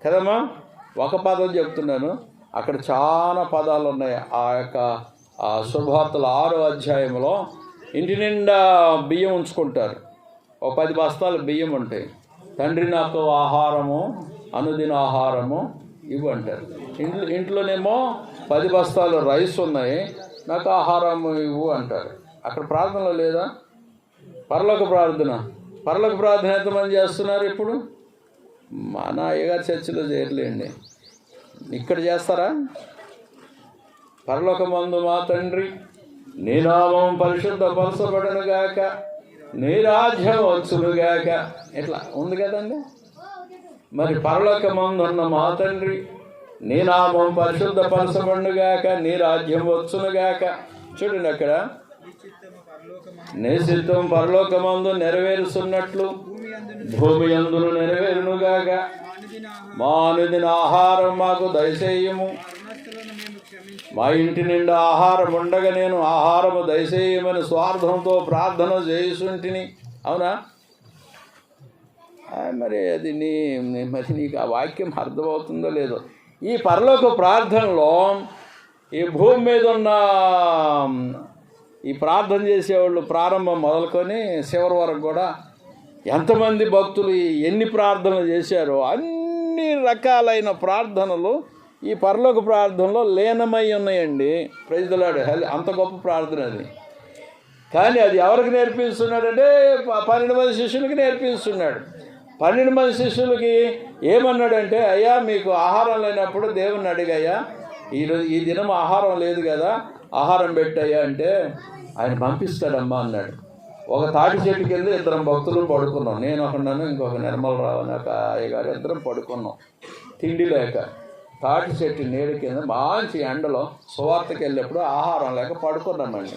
కదమ్మా. ఒక పదం చెప్తున్నాను, అక్కడ చాలా పదాలు ఉన్నాయి. ఆ యొక్క శుభవార్తల 6వ అధ్యాయంలో ఇంటి నిండా బియ్యం ఉంచుకుంటారు. ఒక 10 బస్తాలు బియ్యం ఉంటాయి. తండ్రి నాకు ఆహారము, అనుదిన ఆహారము ఇవ్వు అంటారు. ఇంట్లోనేమో 10 బస్తాలు రైస్ ఉన్నాయి, నాకు ఆహారము ఇవ్వు అంటారు. అక్కడ ప్రార్థనలో లేదా? పరలోక ప్రార్థన ఎంతమంది చేస్తున్నారు ఇప్పుడు? మన అయ్యగారి చర్చిలో చేయలేండి, ఇక్కడ చేస్తారా? పరలోకమందు మా తండ్రి, నీ నామం పరిశుద్ధపరచబడును గాక, నీ రాజ్యం వచ్చును గాక, ఇట్లా ఉంది కదండి. మరి పరలోకమందు ఉన్న మా తండ్రి, నీ నామం పరిశుద్ధపరచబడును గాక, నీ రాజ్యం వచ్చును గాక. చూడండి అక్కడ, నీ చిత్తం పరలోకమందు నెరవేరుస్తున్నట్లు భూమి యందును నెరవేరును గాక. మా అనుదిన ఆహారం మాకు దయచేయము, మా ఇంటి నిండా ఆహారం ఉండగా నేను ఆహారము దయచేయమని స్వార్థంతో ప్రార్థన చేస్తుంటిని. అవునా? మరి అది మరి నీకు ఆ వాక్యం అర్థమవుతుందో లేదో. ఈ పరలోక ప్రార్థనలో ఈ భూమి మీద ఉన్న ఈ ప్రార్థన చేసేవాళ్ళు ప్రారంభం మొదలుకొని చివరి వరకు కూడా ఎంతమంది భక్తులు ఎన్ని ప్రార్థనలు చేశారో అన్ని రకాలైన ప్రార్థనలు ఈ పరలోక ప్రార్థనలో లీనమై ఉన్నాయండి. Praise the lord. అంత గొప్ప ప్రార్థన అది. కానీ అది ఎవరికి నేర్పిస్తున్నాడంటే 12 మంది శిష్యులకి నేర్పిస్తున్నాడు. 12 మంది శిష్యులకి ఏమన్నాడంటే, అయ్యా మీకు ఆహారం లేనప్పుడు దేవుణ్ణి అడిగయ్యా, ఈరోజు ఈ దినం ఆహారం లేదు కదా, ఆహారం పెట్టయ్యా అంటే ఆయన పంపిస్తాడమ్మా అన్నాడు. ఒక తాటి చెట్టు కింద 2 భక్తులు పడుకున్నాం. నేను ఒకన్నాను, ఇంకొక నిర్మలరావు అని ఒక అయ్యగారు, 2 పడుకున్నాం తిండి లేక. తాటి చెట్టు నీడ కింద మంచి ఎండలో సువార్తకి వెళ్ళినప్పుడు ఆహారం లేక పడుకున్నామండి.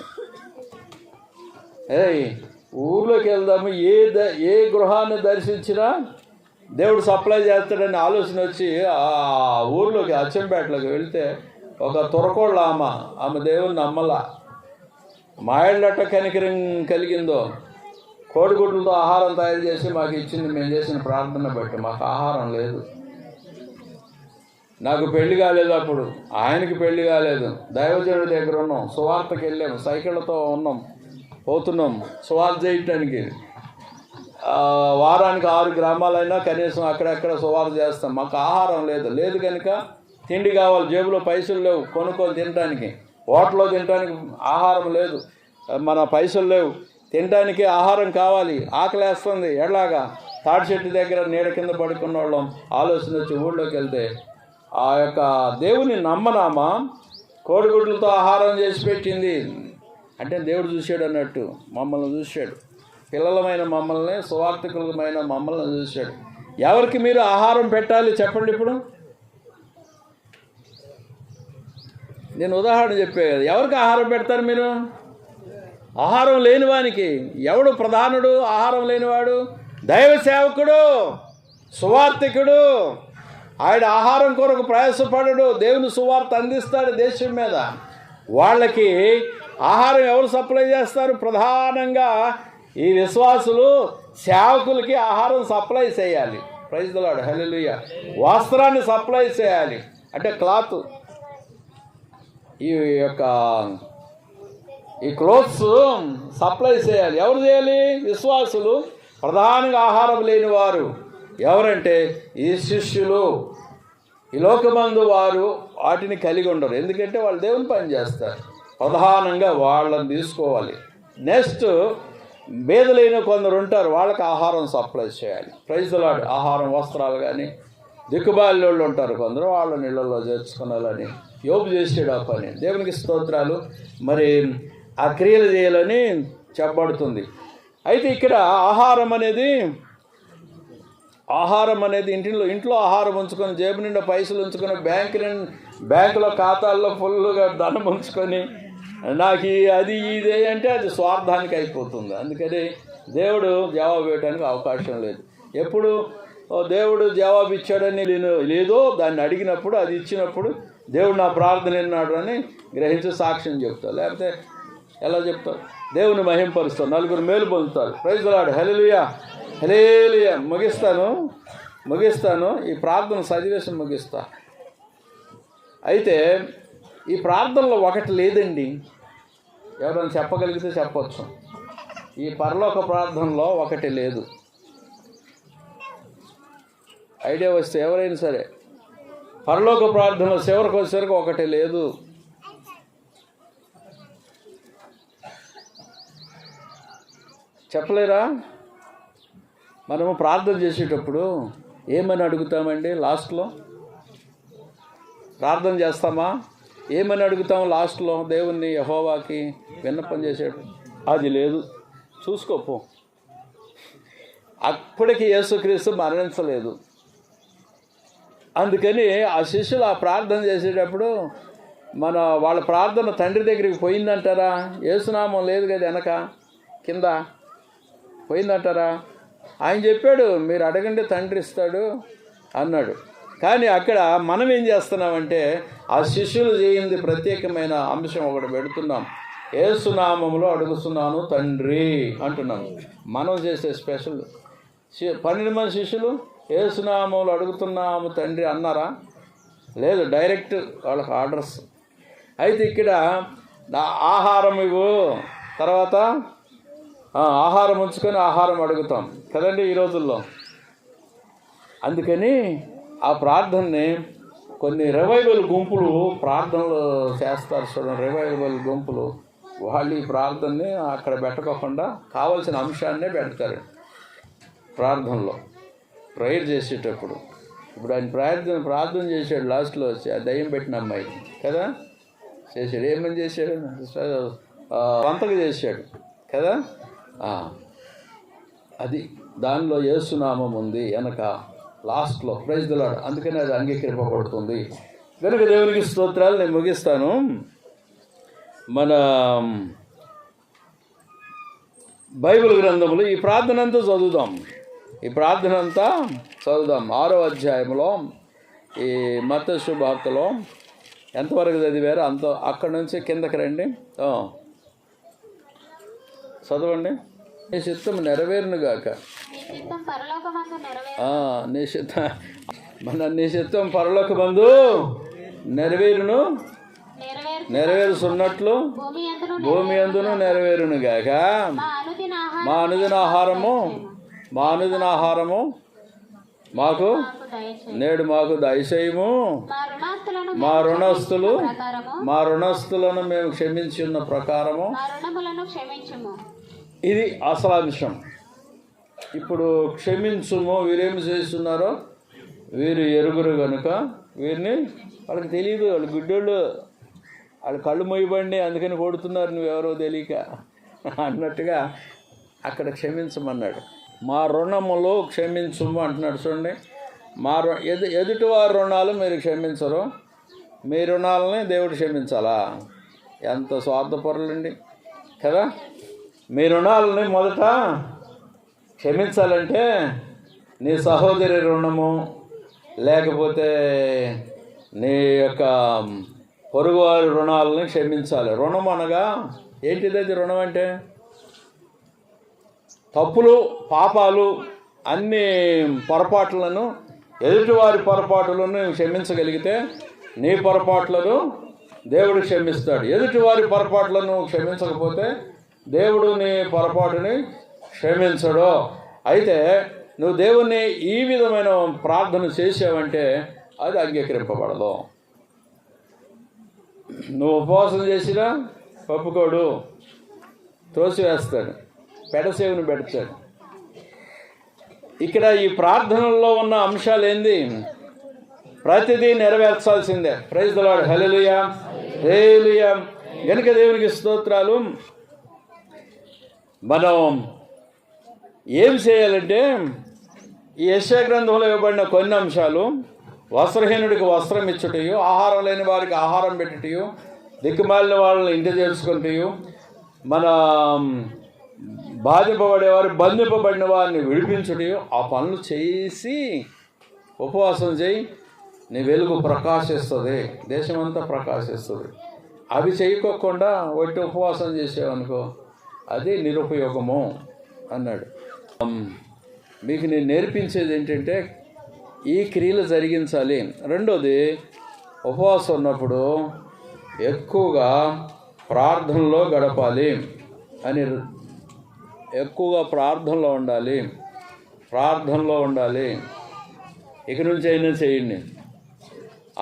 ఊర్లోకి వెళ్దాము, ఏ గృహాన్ని దర్శించినా దేవుడు సప్లై చేస్తాడని ఆలోచన వచ్చి ఆ ఊర్లోకి అచ్చంపేటలోకి వెళ్తే ఒక తురకోళ్ళ ఆమె దేవుని నమ్మలా. మాయళ్ళట కనికరం కలిగిందో కోడిగుడ్లతో ఆహారం తయారు చేసి మాకు ఇచ్చింది. మేము చేసిన ప్రార్థన బట్టి మాకు ఆహారం లేదు. నాకు పెళ్లి కాలేదు, అప్పుడు ఆయనకి పెళ్లి కాలేదు. దైవజనుడి దగ్గర ఉన్నాం, సువార్తకి వెళ్ళాము, సైకిళ్ళతో పోతున్నాం సువార్త చేయటానికి. వారానికి 6 గ్రామాలైనా కనీసం అక్కడెక్కడ సువార్త చేస్తాం. మాకు ఆహారం లేదు కనుక తిండి కావాలి, జేబులో పైసలు లేవు కొనుక్కొని తినడానికి, హోటల్లో తినడానికి ఆహారం లేదు, మన పైసలు లేవు, తినడానికి ఆహారం కావాలి, ఆకలేస్తుంది. ఎలాగా తాటి చెట్టు దగ్గర నీడ కింద పడుకున్న వాళ్ళం ఆలోచన వచ్చి ఊళ్ళోకి వెళ్తే ఆ యొక్క దేవుని నమ్మనామా కోడిగుడ్లతో ఆహారం చేసి పెట్టింది అంటే దేవుడు చూశాడు అన్నట్టు. మమ్మల్ని చూశాడు, పిల్లలమైన మమ్మల్ని, సువార్థికులమైన మమ్మల్ని చూశాడు. ఎవరికి మీరు ఆహారం పెట్టాలి చెప్పండి. ఇప్పుడు నేను ఉదాహరణ చెప్పే కదా, ఎవరికి ఆహారం పెడతారు మీరు? ఆహారం లేనివానికి. ఎవడు ప్రధానుడు? ఆహారం లేనివాడు దైవ సేవకుడు, సువార్థికుడు. ఆయన ఆహారం కొరకు ప్రయాసపడడు, దేవుని సువార్త అందిస్తాడు దేశం మీద. వాళ్ళకి ఆహారం ఎవరు సప్లై చేస్తారు? ప్రధానంగా ఈ విశ్వాసులు సేవకులకి ఆహారం సప్లై చేయాలి. Praise the lord. హల్లెలూయా. వస్త్రాన్ని సప్లై చేయాలి, అంటే క్లాత్, ఈ క్లోత్స్ సప్లై చేయాలి. ఎవరు చేయాలి? విశ్వాసులు. ప్రధానంగా ఆహారం లేని వారు ఎవరంటే ఈ శిష్యులు. ఈ లోకమందు వారు వాటిని కలిగి ఉండరు, ఎందుకంటే వాళ్ళు దేవుని పని చేస్తారు. ప్రధానంగా వాళ్ళని తీసుకోవాలి. నెక్స్ట్ బీదలైన కొందరు ఉంటారు, వాళ్ళకి ఆహారం సప్లై చేయాలి. Praise the lord. ఆహారం, వస్త్రాలు కానీ దిక్కుబాలిలోళ్ళు ఉంటారు కొందరు, వాళ్ళ నీళ్ళల్లో చేర్చుకోవాలని యోబు చేసాడు ఆ పని. దేవునికి స్తోత్రాలు. మరి ఆ క్రియలు చేయాలని చెప్పబడుతుంది. అయితే ఇక్కడ ఆహారం అనేది ఇంట్లో ఆహారం ఉంచుకొని, జేబు నిండా పైసలు ఉంచుకొని, బ్యాంకులో ఖాతాల్లో ఫుల్గా ధనం ఉంచుకొని నాకు అది ఇదే అంటే అది స్వార్థానికి అయిపోతుంది. అందుకని దేవుడు జవాబు ఇవ్వడానికి అవకాశం లేదు. ఎప్పుడు దేవుడు జవాబు ఇచ్చాడని లేదో దాన్ని అడిగినప్పుడు, అది ఇచ్చినప్పుడు దేవుడు నా ప్రార్థన విన్నాడు అని గ్రహించి సాక్ష్యం చెప్తారు. లేకపోతే ఎలా చెప్తారు? దేవుని మహింపరుస్తారు, నలుగురు మేలు పొందుతారు. Praise the lord. Hallelujah, hallelujah. ముగిస్తాను ఈ ప్రార్థన చదివేసి ముగిస్తా. అయితే ఈ ప్రార్థనలో ఒకటి లేదండి. ఎవరైనా చెప్పగలిగితే చెప్పచ్చు. ఈ పరలోక ప్రార్థనలో ఒకటి లేదు. ఐడియా వస్తే ఎవరైనా సరే, పరలోక ప్రార్థనలో చివరికి వచ్చేసరికి ఒకటి లేదు. చెప్పలేరా? మనము ప్రార్థన చేసేటప్పుడు ఏమని అడుగుతామండి? లాస్ట్లో ప్రార్థన చేస్తామా? ఏమని అడుగుతాం లాస్ట్లో? దేవుణ్ణి, యెహోవాకి విన్నపం చేసేటప్పుడు అది లేదు. చూసుకోపో. అప్పటికి యేసుక్రీస్తు మరణించలేదు. అందుకని ఆ శిష్యులు ఆ ప్రార్థన చేసేటప్పుడు వాళ్ళ ప్రార్థన తండ్రి దగ్గరికి పోయిందంటారా? యేసునామం లేదు కదా వెనక కింద, పోయిందంటారా? ఆయన చెప్పాడు, మీరు అడగండి తండ్రి ఇస్తాడు అన్నాడు. కానీ అక్కడ మనం ఏం చేస్తున్నామంటే ఆ శిష్యులు చేయింది ప్రత్యేకమైన అంశం ఒకటి పెడుతున్నాం. యేసునామములో అడుగుతున్నాను తండ్రి అంటున్నాం. మనం చేసే స్పెషల్ 12 మంది శిష్యులు యేసునామములో అడుగుతున్నాము తండ్రి అన్నారా? లేదు, డైరెక్ట్ వాళ్ళకి ఆర్డర్స్. అయితే ఇక్కడ ఆహారం ఇవ్వు, తర్వాత ఆహారం ఉంచుకొని ఆహారం అడుగుతాం కదండి ఈ రోజుల్లో. అందుకని ఆ ప్రార్థనని కొన్ని రివైవల్ గుంపులు ప్రార్థనలు చేస్తారు చూడండి. రివైవల్ గుంపులు వాళ్ళు ఈ ప్రార్థనని అక్కడ పెట్టకోకుండా కావాల్సిన అంశాన్నే పెడతారు ప్రార్థనలో, ప్రేయర్ చేసేటప్పుడు. ఇప్పుడు ఆయన ప్రార్థన చేశాడు, లాస్ట్లో వచ్చి ఆ దయ్యం పెట్టిన అమ్మాయి కదా చేశాడు. ఏమని చేశాడు? వంతకు చేశాడు కదా. అది దానిలో యేసునామం ఉంది వెనక లాస్ట్లో, ప్రైజ్ ది లార్డ్. అందుకని అది అంగీకరింపబడుతుంది. కనుక దేవునికి స్తోత్రాలు. నేను ముగిస్తాను. మన బైబిల్ గ్రంథములు ఈ ప్రార్థన అంతా చదువుదాం. 6వ అధ్యాయంలో ఈ మత్తయి శుభవార్తలో ఎంతవరకు చదివారో అంత అక్కడి నుంచి కిందకి రండి, చదవండి. నీ చిత్తం నెరవేరును గాక. నీ చిత్తం పరలోకమందు నెరవేరుచున్నట్లు భూమి యందును నెరవేరును గాక. మా అనుదిన ఆహారము మాకు నేడు దయచేయము. మా రుణస్తులను మేము క్షమించి ఉన్న ప్రకారము. ఇది అసలాంశం. ఇప్పుడు క్షమించుము, వీరేమి చేస్తున్నారో వీరు ఎరుగురు కనుక వీరిని వాళ్ళకి తెలియదు, వాళ్ళు గుడ్డోళ్ళు, వాళ్ళు కళ్ళు మొయ్యబండి అందుకని కొడుతున్నారు నువ్వెవరో తెలియక అన్నట్టుగా అక్కడ క్షమించమన్నాడు. మా రుణములు క్షమించుము అంటున్నాడు చూడండి. ఎదుటి వారి రుణాలు మీరు క్షమించరు, మీ రుణాలని దేవుడు క్షమించాలా? ఎంత స్వార్థపరులండి కదా. మీ రుణాలని మొదట క్షమించాలంటే నీ సహోదరి రుణము, లేకపోతే నీ యొక్క పొరుగువారి రుణాలని క్షమించాలి. రుణం అనగా ఏంటిది? అది రుణం అంటే తప్పులు, పాపాలు, అన్ని పొరపాట్లను, ఎదుటివారి పొరపాట్లను క్షమించగలిగితే నీ పొరపాట్లను దేవుడు క్షమిస్తాడు. ఎదుటివారి పొరపాట్లను క్షమించకపోతే దేవుడు నీ పొరపాటుని క్షమించడు. అయితే నువ్వు దేవుణ్ణి ఈ విధమైన ప్రార్థన చేసావంటే అది అంగీకరింపబడదు. నువ్వు ఉపవాసం చేసినా ఒప్పుకోడు, త్రోసివేస్తాడు, పెడసేవుని పెడతాడు. ఇక్కడ ఈ ప్రార్థనల్లో ఉన్న అంశాలు ఏంది? ప్రతిదీ నెరవేర్చాల్సిందే. Praise the lord. Hallelujah, hallelujah. గనుక దేవునికి స్తోత్రాలు. మనం ఏం చేయాలంటే ఈ యెషయా గ్రంథంలో ఇవ్వబడిన కొన్ని అంశాలు, వస్త్రహీనుడికి వస్త్రం ఇచ్చుటయు, ఆహారం లేని వారికి ఆహారం పెట్టుటయు, దిక్కుమాలిన వాళ్ళని ఇంటి చేసుకుంటూ, మన బాధింపబడేవారు బంధింపబడిన వారిని విడిపించుటయు, ఆ పనులు చేసి ఉపవాసం చేయి, నీ వెలుగు ప్రకాశిస్తుంది, దేశమంతా ప్రకాశిస్తుంది. అవి చేయకోకుండా ఒట్టి ఉపవాసం చేసేవనుకో అది నిరుపయోగము అన్నాడు. మీకు నేను నేర్పించేది ఏంటంటే ఈ క్రియలు జరిగించాలి. రెండోది, ఉపవాసం ఉన్నప్పుడు ఎక్కువగా ప్రార్థనలో గడపాలి అని, ఎక్కువగా ప్రార్థనలో ఉండాలి. ఇక నుంచి అయినా చేయండి.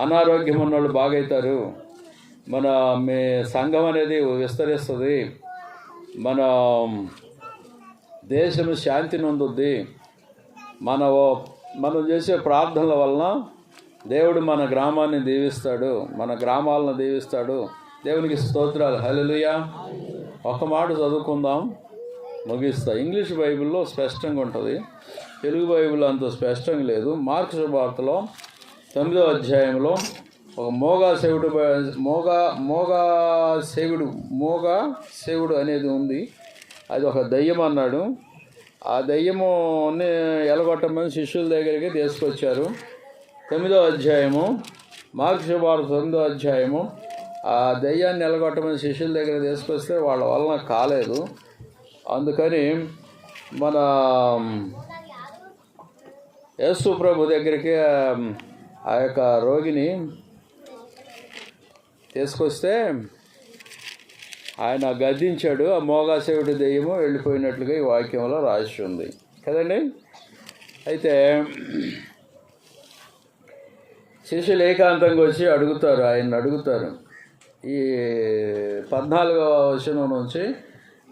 అనారోగ్యం ఉన్నవాళ్ళు బాగవుతారు. మీ సంఘం అనేది విస్తరిస్తుంది. దేశం శాంతి నొందుద్ది. మనం చేసే ప్రార్థనల వలన దేవుడు మన గ్రామాన్ని దీవిస్తాడు, మన గ్రామాలను దీవిస్తాడు. దేవునికి స్తోత్రాలు. హల్లెలూయా. ఒక మాట చదువుకుందాం, ముగిస్తా. ఇంగ్లీష్ బైబిల్లో స్పష్టంగా ఉంటుంది, తెలుగు బైబిల్లో అంత స్పష్టంగా లేదు. మార్కు శుభవార్తలో 9వ అధ్యాయంలో ఒక మోగా సేవుడు అనేది ఉంది. అది ఒక దయ్యం అన్నాడు. ఆ దయ్యముని ఎలగొట్టమని శిష్యుల దగ్గరికి తీసుకొచ్చారు. 9వ అధ్యాయము, మార్కు శుభవార్త 9వ అధ్యాయము. ఆ దెయ్యాన్ని నిలగొట్టమని శిష్యుల దగ్గర తీసుకొస్తే వాళ్ళ వలన కాలేదు. అందుకని మన యేసు ప్రభు దగ్గరికి ఆ యొక్క రోగిని తీసుకొస్తే ఆయన గద్దించాడు. ఆ మోగాసేవుడి దెయ్యము వెళ్ళిపోయినట్లుగా ఈ వాక్యంలో రాసి ఉంది కదండి. అయితే శిష్యులు ఏకాంతంగా వచ్చి అడుగుతారు, ఆయన్ని అడుగుతారు. ఈ 14వ వచనం నుంచి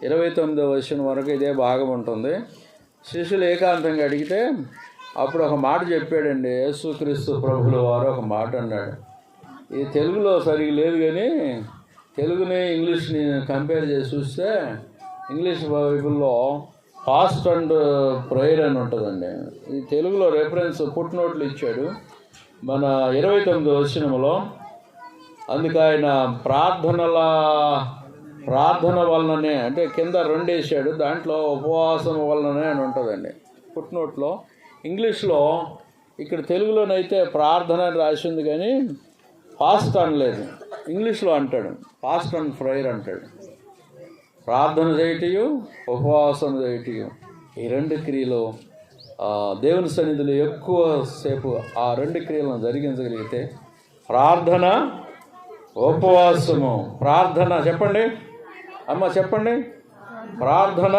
29వ వచనం వరకు ఇదే భాగం ఉంటుంది. శిష్యులు ఏకాంతంగా అడిగితే అప్పుడు ఒక మాట చెప్పాడండి యేసుక్రీస్తు ప్రభుల వారు. ఒక మాట అన్నాడు. ఈ తెలుగులో సరిగ్గా లేదు కానీ తెలుగుని ఇంగ్లీష్ని కంపేర్ చేసి చూస్తే ఇంగ్లీష్ బైబిల్లో ఫాస్ట్ అండ్ ప్రేయర్ అని ఉంటుందండి. ఈ తెలుగులో రెఫరెన్స్ ఫుట్ నోట్లు ఇచ్చాడు మన 29వ వచనంలో. అందుకు ఆయన ప్రార్థన వలననే అంటే కింద 2 వేసాడు, దాంట్లో ఉపవాసం వలననే అని ఉంటుందండి ఫుట్ నోట్లో. ఇంగ్లీష్లో ఇక్కడ తెలుగులోనైతే ప్రార్థన అని రాసింది కానీ ఫాస్ట్ అనలేదు. ఇంగ్లీష్లో అంటాడు ఫాస్ట్ అండ్ ప్రేయర్ అంటాడు. ప్రార్థన చేయటం, ఉపవాసం చేయటం, ఈ 2 క్రియలు దేవుని సన్నిధిలో ఎక్కువసేపు ఆ 2 క్రియలను జరిగించగలిగితే ప్రార్థన, ఉపవాసము. ప్రార్థన చెప్పండి అమ్మ, చెప్పండి. ప్రార్థన,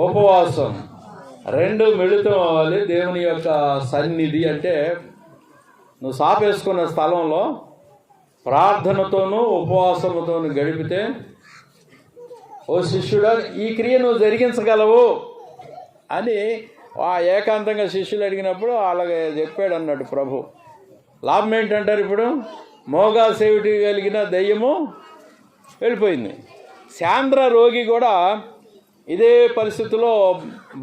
ఉపవాసం 2 మిళితం అవ్వాలి. దేవుని యొక్క సన్నిధి అంటే నువ్వు సాపేసుకున్న స్థలంలో ప్రార్థనతోనూ ఉపవాసముతోనూ గడిపితే, ఓ శిష్యుడా ఈ క్రియ నువ్వు జరిగించగలవు అని ఆ ఏకాంతంగా శిష్యులు అడిగినప్పుడు అలాగే చెప్పాడు అన్నాడు ప్రభు. లాభం ఏంటంటారు? ఇప్పుడు మోగా సేవిటి కలిగిన దెయ్యము వెళ్ళిపోయింది. శాంద్ర రోగి కూడా ఇదే పరిస్థితిలో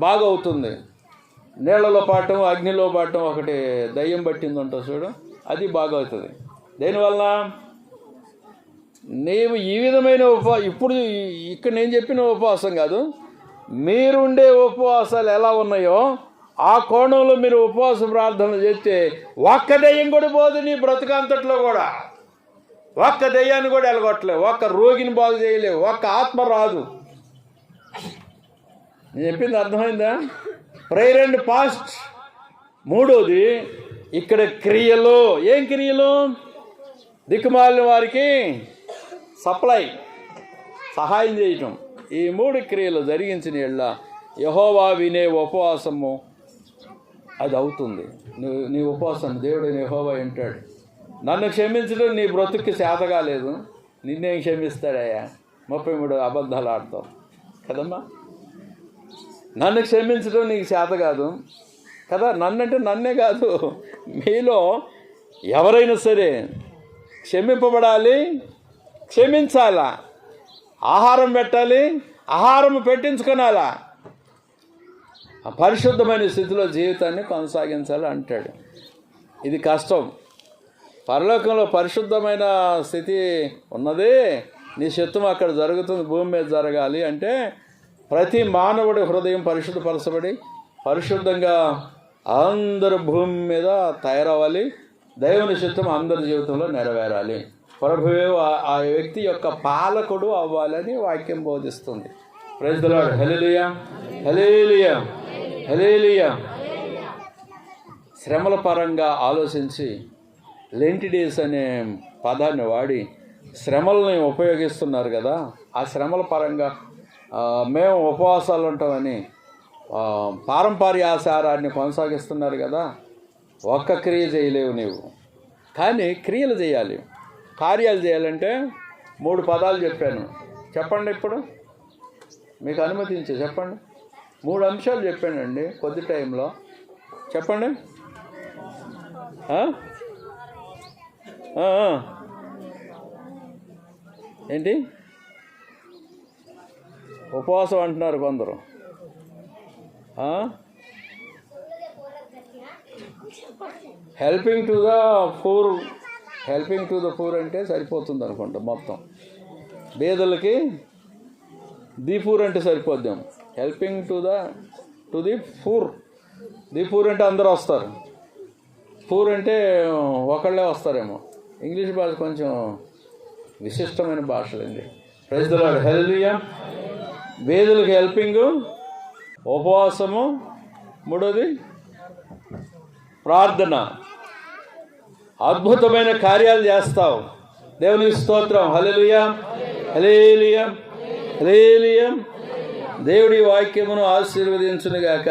బాగవుతుంది. నీళ్లలో పాటం, అగ్నిలో పాటం, ఒకటి దయ్యం పట్టిందంట చూడు, అది బాగవుతుంది. దేనివల్ల? నీవు ఈ విధమైన ఇప్పుడు ఇక్కడ నేను చెప్పిన ఉపవాసం కాదు, మీరుండే ఉపవాసాలు ఎలా ఉన్నాయో ఆ కోణంలో మీరు ఉపవాస ప్రార్థన చేస్తే ఒక్క దెయ్యం కూడా పోదు నీ బ్రతుకంతట్లో కూడా. ఒక్క దెయ్యాన్ని కూడా ఎలగొట్టలేవు, ఒక్క రోగిని బాగు చేయలేవు, ఒక్క ఆత్మ రాదు. నేను చెప్పింది అర్థమైందా? Prayer and fast. 3వది ఇక్కడ క్రియలు. ఏం క్రియలు? దిక్కుమాలిన వారికి సప్లై, సహాయం చేయటం. ఈ 3 క్రియలు జరిగించిన యెడల యెహోవా వినే ఉపవాసము అది అవుతుంది. నీ ఉపవాసం దేవుడైన యెహోవా వింటాడు. నన్ను క్షమించడం నీ బ్రతుక్కి చేత కాలేదు, నిన్నేం క్షమిస్తాడయ్యా? 33 అబద్ధాలు ఆడతావు కదమ్మా. నన్ను క్షమించడం నీకు చేత కాదు కదా. నన్నంటే నన్నే కాదు, మీలో ఎవరైనా సరే క్షమింపబడాలి, క్షమించాలా, ఆహారం పెట్టాలి, ఆహారం పెట్టించుకోనాలా, పరిశుద్ధమైన స్థితిలో జీవితాన్ని కొనసాగించాలి అంటాడు. ఇది కష్టం. పరలోకంలో పరిశుద్ధమైన స్థితి ఉన్నది, నీ చిత్తం అక్కడ జరుగుతుంది, భూమి మీద జరగాలి అంటే ప్రతి మానవుడి హృదయం పరిశుద్ధపరచబడి పరిశుద్ధంగా అందరు భూమి మీద తయారవ్వాలి. దేవుని చిత్తం అందరి జీవితంలో నెరవేరాలి. ప్రభువే ఆ వ్యక్తి యొక్క పాలకుడు అవ్వాలని వాక్యం బోధిస్తుంది. Praise the lord. Hallelujah, hallelujah, hallelujah. శ్రమల పరంగా ఆలోచించి లెంట్ డేస్ అనే పదాన్ని వాడి శ్రమల్ని ఉపయోగిస్తున్నారు కదా. ఆ శ్రమల పరంగా మేము ఉపవాసాలు ఉంటామని పారంపర్య ఆచారాన్ని కొనసాగిస్తున్నారు కదా. ఒక్క క్రియ చేయలేవు నీవు, కానీ క్రియలు చేయాలి, కార్యాలు చేయాలంటే 3 పదాలు చెప్పాను. చెప్పండి, ఇప్పుడు మీకు అనుమతించి చెప్పండి. 3 అంశాలు చెప్పానండి కొద్ది టైంలో. చెప్పండి. ఏంటి ఉపవాసం అంటున్నారు కొందరు. హెల్పింగ్ టు ద పూర్ అంటే సరిపోతుంది అనుకుంటా. మొత్తం బేదలకి ది పూర్ అంటే సరిపోద్దాం. Helping to the poor. The poor అంటే అందరూ వస్తారు. పూర్ అంటే ఒకళ్ళే వస్తారేమో. ఇంగ్లీష్ భాష కొంచెం విశిష్టమైన భాషలండి. Praise the lord. హల్లెలూయా. వేదులకు హెల్పింగ్, ఉపవాసము, మూడోది ప్రార్థన. అద్భుతమైన కార్యాలు చేస్తావు. దేవునికి స్తోత్రం. హల్లెలూయా, హల్లెలూయా, హల్లెలూయా. దేవుడి వాక్యమును ఆశీర్వదించునుగాక.